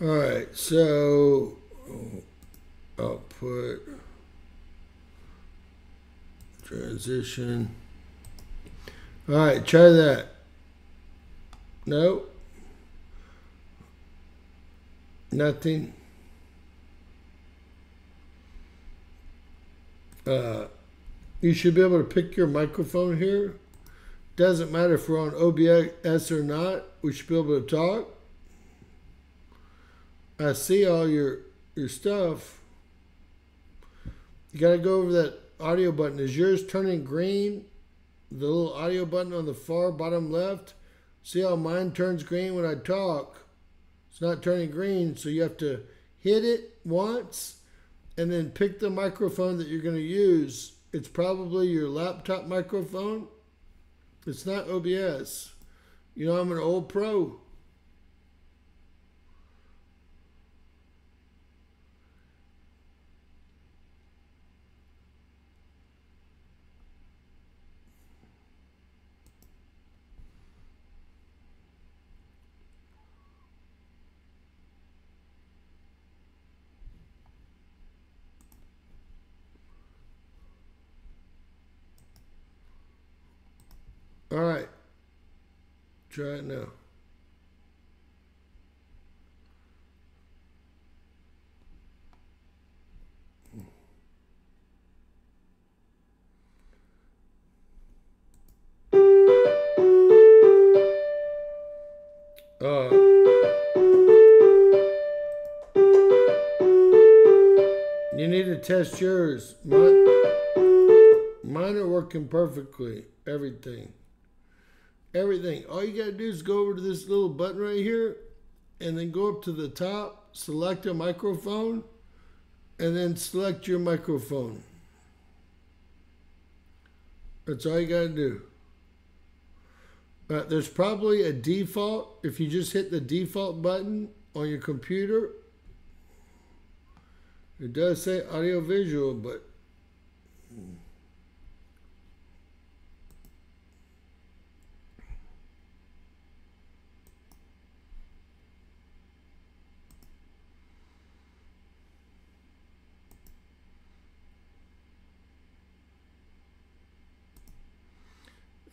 All right, so output, transition. All right, try that. No. Nothing. You should be able to pick your microphone here. Doesn't matter if we're on OBS or not. We should be able to talk. I see all your stuff. You got to go over that audio button. Is yours turning green? The little audio button on the far bottom left. See how mine turns green when I talk? It's not turning green, so you have to hit it once and then pick the microphone that you're going to use. It's probably your laptop microphone. It's not OBS. You know, I'm an old pro. All right. Try it now. You need to test yours. Mine are working perfectly. Everything. All you gotta do is go over to this little button right here and then go up to the top, select a microphone, and then select your microphone. That's all you gotta do. There's probably a default. If you just hit the default button on your computer, it does say audio visual, but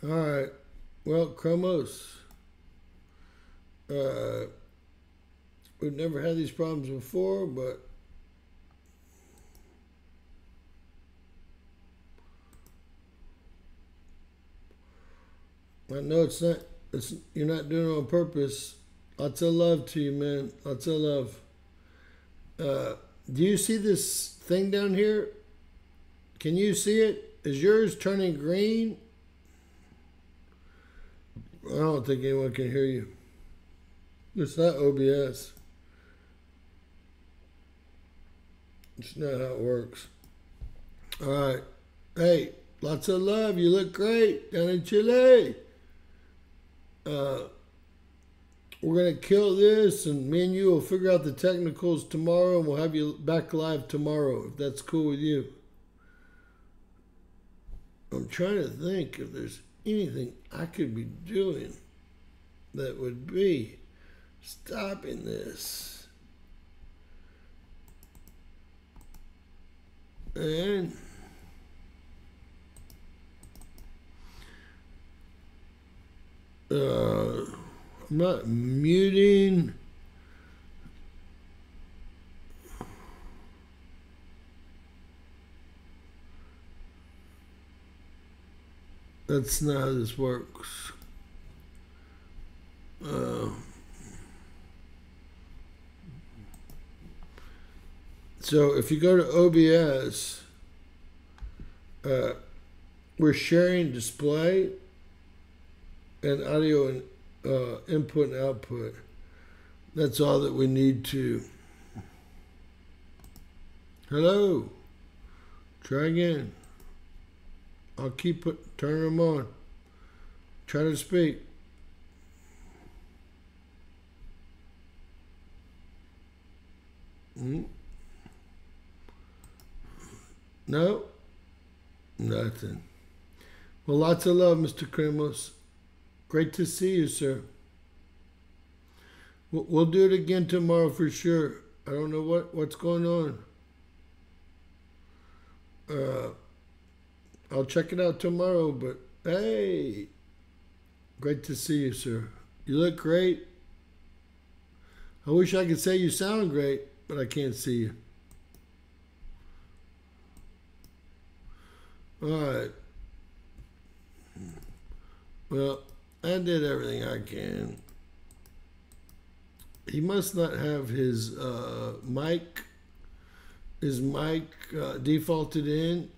all right. Well, Chromos, we've never had these problems before, but I know it's not. You're not doing it on purpose. Lots of love to you, man. Lots of love. Do you see this thing down here? Can you see it? Is yours turning green? I don't think anyone can hear you. It's not OBS. It's not how it works. All right. Hey, lots of love. You look great down in Chile. We're going to kill this, and me and you will figure out the technicals tomorrow, and we'll have you back live tomorrow, if that's cool with you. I'm trying to think if there's anything I could be doing that would be stopping this. And I'm not muting. That's not how this works. So if you go to OBS, we're sharing display and audio and input and output. That's all that we need to. Hello. Try again. I'll keep turning them on. Try to speak. No? Nothing. Well, lots of love, Mr. Kremos. Great to see you, sir. We'll do it again tomorrow for sure. I don't know what's going on. I'll check it out tomorrow, but hey, great to see you, sir. You look great. I wish I could say you sound great, but I can't see you. All right. Well, I did everything I can. He must not have his mic defaulted in.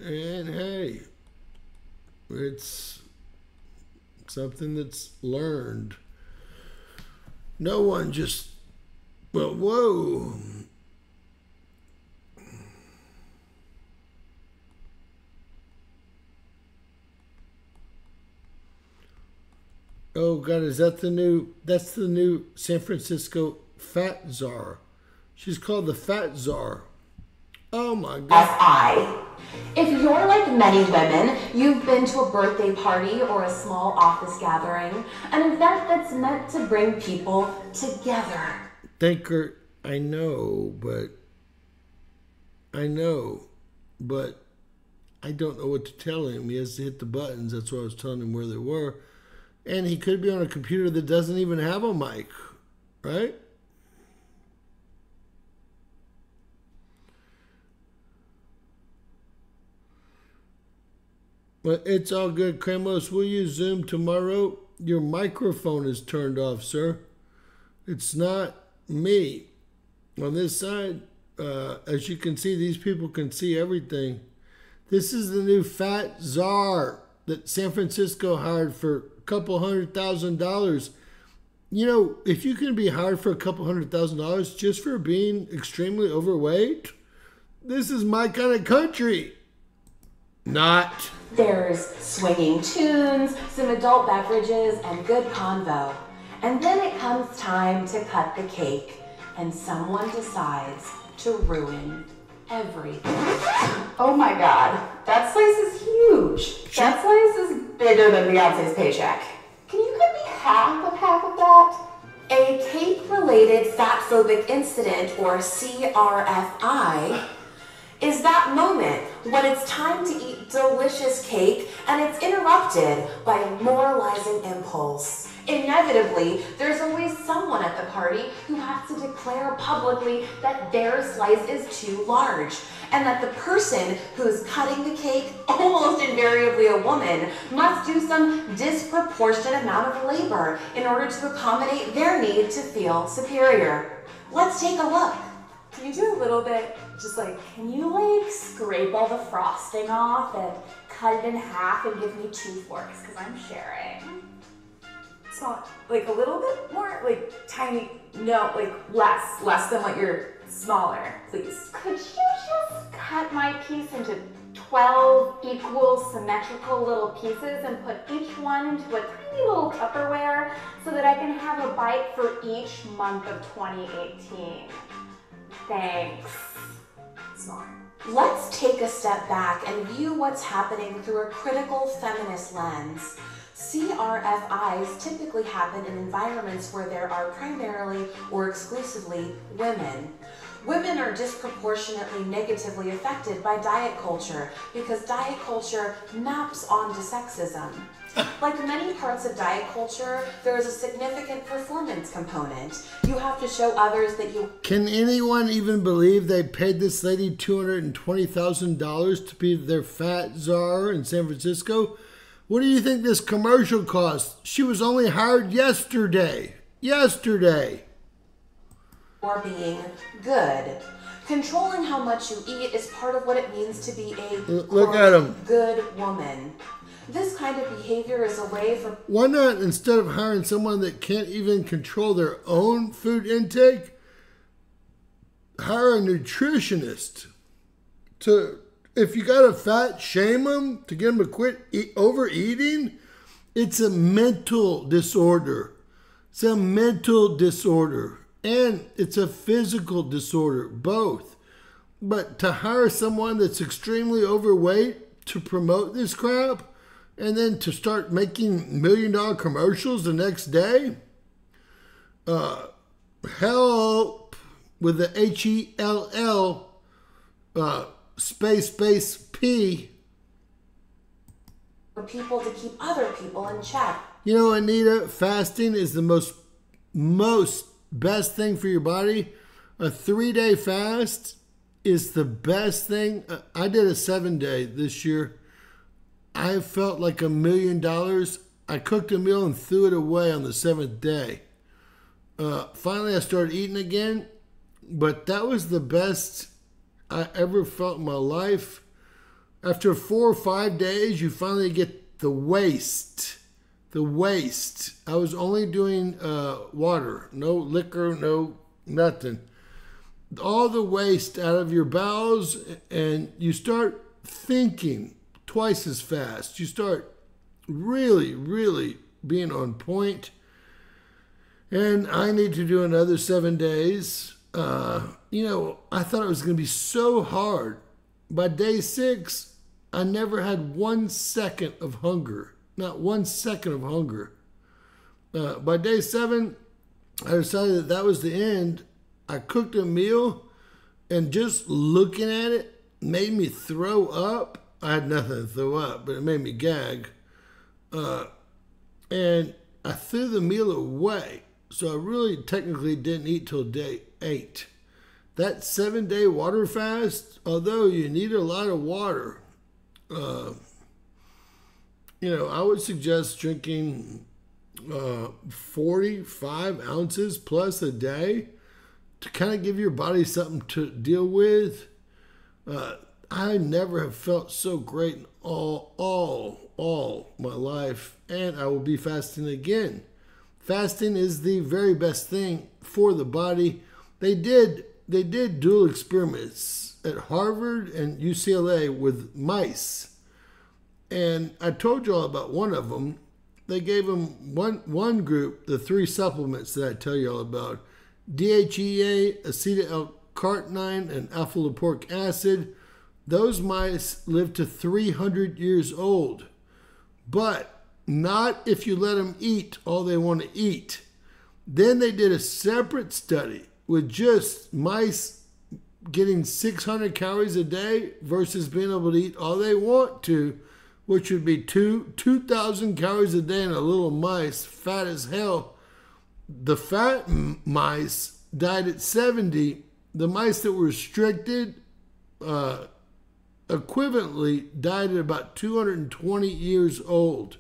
And hey, it's something that's learned. No one just, well, whoa. Oh God, is that the new? That's the new San Francisco fat czar. She's called the fat czar. Oh my God. FI. If you're like many women, you've been to a birthday party or a small office gathering, an event that's meant to bring people together. Thinker, I know, but I don't know what to tell him. He has to hit the buttons. That's why I was telling him where they were. And he could be on a computer that doesn't even have a mic, right? But it's all good. Kramos, will you Zoom tomorrow? Your microphone is turned off, sir. It's not me. On this side, as you can see, these people can see everything. This is the new fat czar that San Francisco hired for a couple $100,000. You know, if you can be hired for a couple $100,000 just for being extremely overweight, this is my kind of country. Not. There's swinging tunes, some adult beverages, and good convo. And then it comes time to cut the cake, and someone decides to ruin everything. Oh my God, that slice is huge. That slice is bigger than Beyonce's paycheck. Can you cut me half of that? A cake-related fatphobic incident, or CRFI, is that moment when it's time to eat delicious cake and it's interrupted by a moralizing impulse. Inevitably, there's always someone at the party who has to declare publicly that their slice is too large, and that the person who's cutting the cake, almost invariably a woman, must do some disproportionate amount of labor in order to accommodate their need to feel superior. Let's take a look. Can you do a little bit, just like, can you like scrape all the frosting off and cut it in half and give me 2 forks, because I'm sharing. It's not, like a little bit more, like tiny, no, like less than what you're smaller, please. Could you just cut my piece into 12 equal symmetrical little pieces and put each one into a tiny little Tupperware so that I can have a bite for each month of 2018? Thanks. Smart. Let's take a step back and view what's happening through a critical feminist lens. CRFIs typically happen in environments where there are primarily or exclusively women. Women are disproportionately negatively affected by diet culture because diet culture maps onto sexism. Like many parts of diet culture, there is a significant performance component. You have to show others that you... Can anyone even believe they paid this lady $220,000 to be their fat czar in San Francisco? What do you think this commercial cost? She was only hired yesterday. Or being good. Controlling how much you eat is part of what it means to be a Look at him. Good woman. This kind of behavior is a way for... Why not, instead of hiring someone that can't even control their own food intake, hire a nutritionist? If you got a fat, shame them to get them to quit overeating. It's a mental disorder. It's a mental disorder. And it's a physical disorder, both. But to hire someone that's extremely overweight to promote this crap, and then to start making $1 million commercials the next day? Help with the HELL space P. For people to keep other people in check. You know, Anita, fasting is the most best thing for your body. A 3-day fast is the best thing. I did a 7-day this year. I felt like $1 million. I cooked a meal and threw it away on the 7th day. Finally, I started eating again, but that was the best I ever felt in my life. After 4 or 5 days, you finally get the waste. The waste. I was only doing water, no liquor, no nothing. All the waste out of your bowels, and you start thinking twice as fast. You start really being on point. And I need to do another 7 days. I thought it was going to be so hard. By day 6, I never had 1 second of hunger. Not 1 second of hunger. By day 7, I decided that was the end. I cooked a meal, and just looking at it made me throw up. I had nothing to throw up, but it made me gag. And I threw the meal away. So I really technically didn't eat till day 8. That 7-day water fast, although you need a lot of water, I would suggest drinking 45 ounces plus a day to kind of give your body something to deal with. I never have felt so great in all my life, and I will be fasting again. Fasting is the very best thing for the body. They did dual experiments at Harvard and UCLA with mice. And I told you all about one of them. They gave them one group the 3 supplements that I tell you all about. DHEA, acetyl-L-carnitine, and alpha-lipoic acid. Those mice lived to 300 years old. But not if you let them eat all they want to eat. Then they did a separate study with just mice getting 600 calories a day versus being able to eat all they want to, which would be 2,000 calories a day in a little mice, fat as hell. The fat mice died at 70. The mice that were restricted equivalently died at about 220 years old.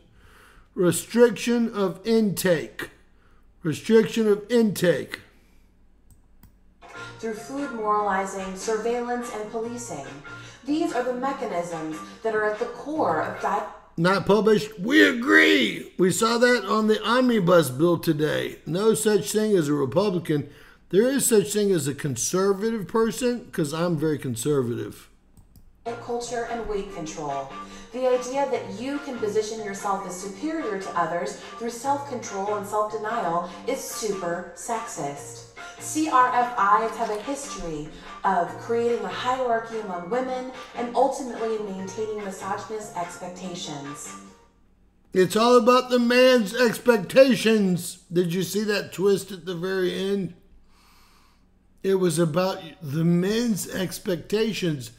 Restriction of intake. Restriction of intake. Through food moralizing, surveillance, and policing. These are the mechanisms that are at the core of diet. Not published. We agree. We saw that on the omnibus bill today. No such thing as a Republican. There is such thing as a conservative person, because I'm very conservative. Culture and weight control. The idea that you can position yourself as superior to others through self-control and self-denial is super sexist. CRFIs have a history of creating a hierarchy among women and ultimately maintaining misogynist expectations. It's all about the man's expectations. Did you see that twist at the very end? It was about the men's expectations.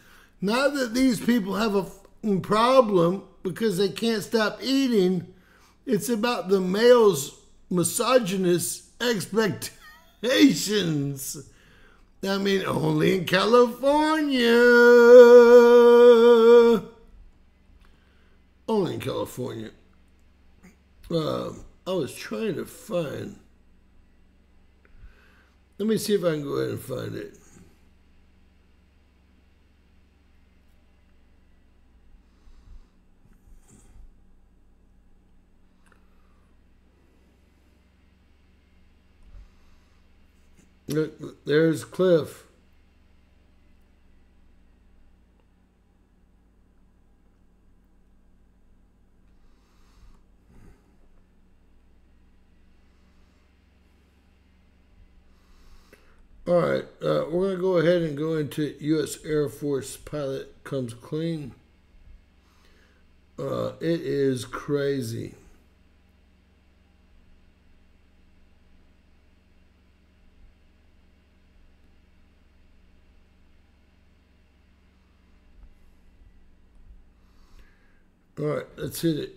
Not that these people have a problem because they can't stop eating. It's about the male's misogynist expectations. I mean, only in California. Only in California. I was trying to find. Let me see if I can go ahead and find it. Look, there's Cliff. All right, we're going to go ahead and go into U.S. Air Force pilot comes clean. It is crazy. All right, let's hit it.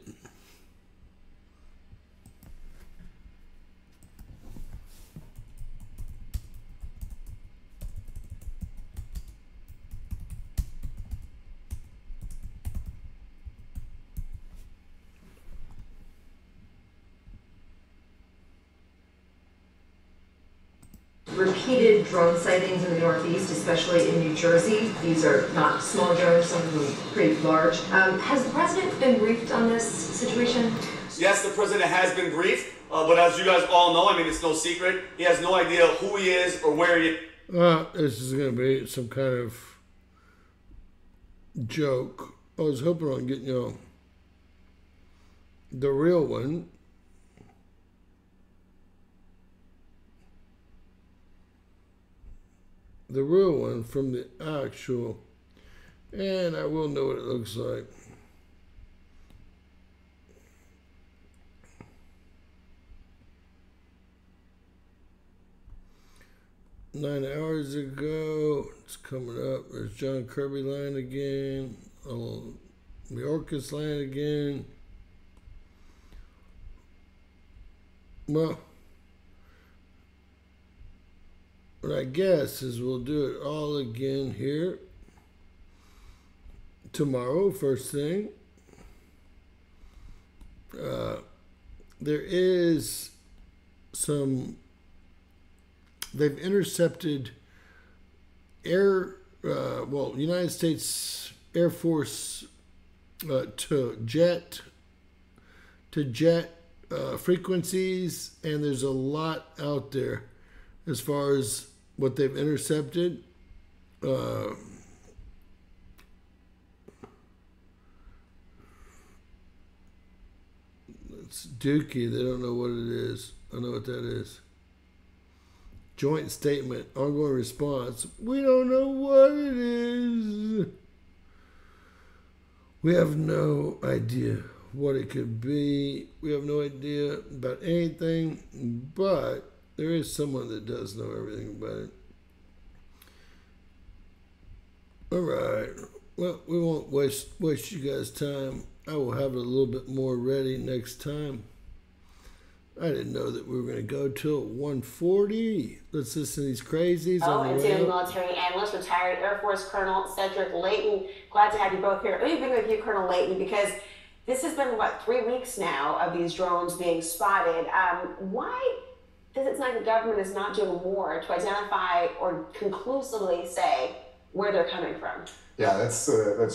Repeated drone sightings in the Northeast, especially in New Jersey. These are not small drones, some of them pretty large. Has the president been briefed on this situation? Yes, the president has been briefed, but as you guys all know, I mean, it's no secret. He has no idea who he is or where he is. This is going to be some kind of joke. I was hoping on getting, the real one. the real one from the actual. And I will know what it looks like. Nine hours ago, it's coming up. There's John Kirby line again. Mayorkas line again. Well, what I guess is we'll do it all again here tomorrow, first thing. There is some. They've intercepted United States Air Force to jet frequencies, and there's a lot out there as far as what they've intercepted. It's Dookie. They don't know what it is. I know what that is. Joint statement, ongoing response. We don't know what it is. We have no idea what it could be. We have no idea about anything, but there is someone that does know everything about it. All right. Well, we won't waste you guys' time. I will have it a little bit more ready next time. I didn't know that we were going to go till 1:40. Let's listen to these crazies. And senior military analyst, retired Air Force Colonel Cedric Leighton. Glad to have you both here. Let me begin with you, Colonel Leighton, because this has been, 3 weeks now of these drones being spotted. Why does it sound like the government is not doing more to identify or conclusively say where they're coming from? Yeah, that's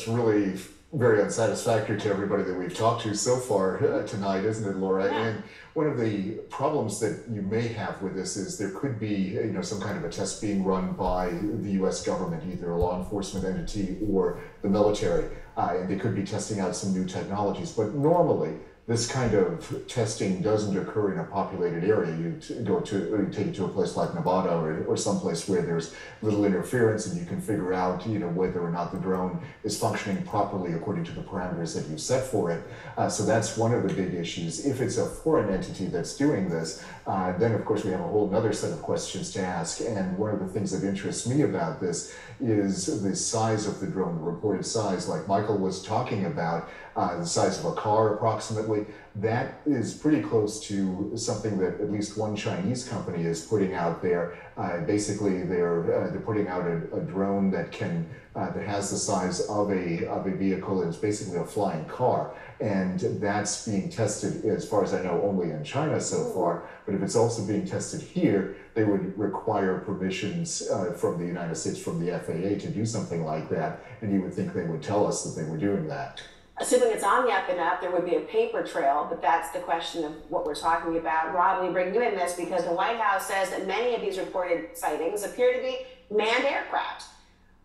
really very unsatisfactory to everybody that we've talked to so far tonight, isn't it, Laura? Yeah. And one of the problems that you may have with this is there could be, some kind of a test being run by the U.S. government, either a law enforcement entity or the military, and they could be testing out some new technologies. But normally, this kind of testing doesn't occur in a populated area. You take it to a place like Nevada or someplace where there's little interference, and you can figure out, whether or not the drone is functioning properly according to the parameters that you've set for it. So that's one of the big issues. If it's a foreign entity that's doing this, then of course we have a whole other set of questions to ask. And one of the things that interests me about this is the size of the drone, the reported size, like Michael was talking about, the size of a car approximately. That is pretty close to something that at least one Chinese company is putting out there. Basically, they're putting out a drone that has the size of a vehicle, and it's basically a flying car. And that's being tested, as far as I know, only in China so far. But if it's also being tested here, they would require permissions from the United States, from the FAA, to do something like that. And you would think they would tell us that they were doing that. Assuming it's on the up and up, there would be a paper trail, but that's the question of what we're talking about. Rob, we bring you in this because the White House says that many of these reported sightings appear to be manned aircraft.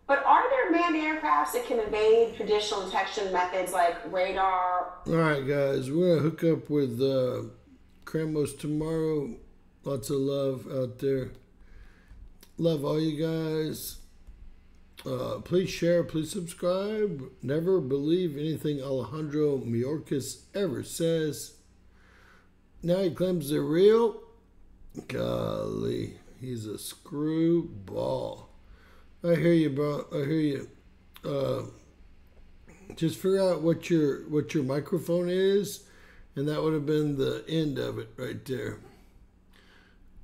But are there manned aircrafts that can evade traditional detection methods like radar? All right, guys, we're going to hook up with Kramos tomorrow. Lots of love out there. Love all you guys. Please share, please subscribe. Never believe anything Alejandro Mayorkas ever says. Now he claims they're real. Golly, he's a screwball. I hear you, bro. I hear you. Just figure out what your microphone is, and that would have been the end of it right there.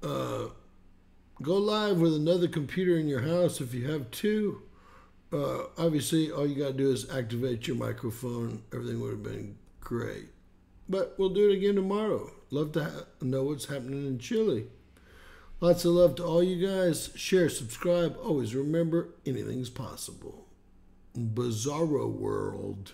Go live with another computer in your house if you have two. Obviously, all you got to do is activate your microphone. Everything would have been great. But we'll do it again tomorrow. Love to know what's happening in Chile. Lots of love to all you guys. Share, subscribe. Always remember, anything's possible. Bizarro world.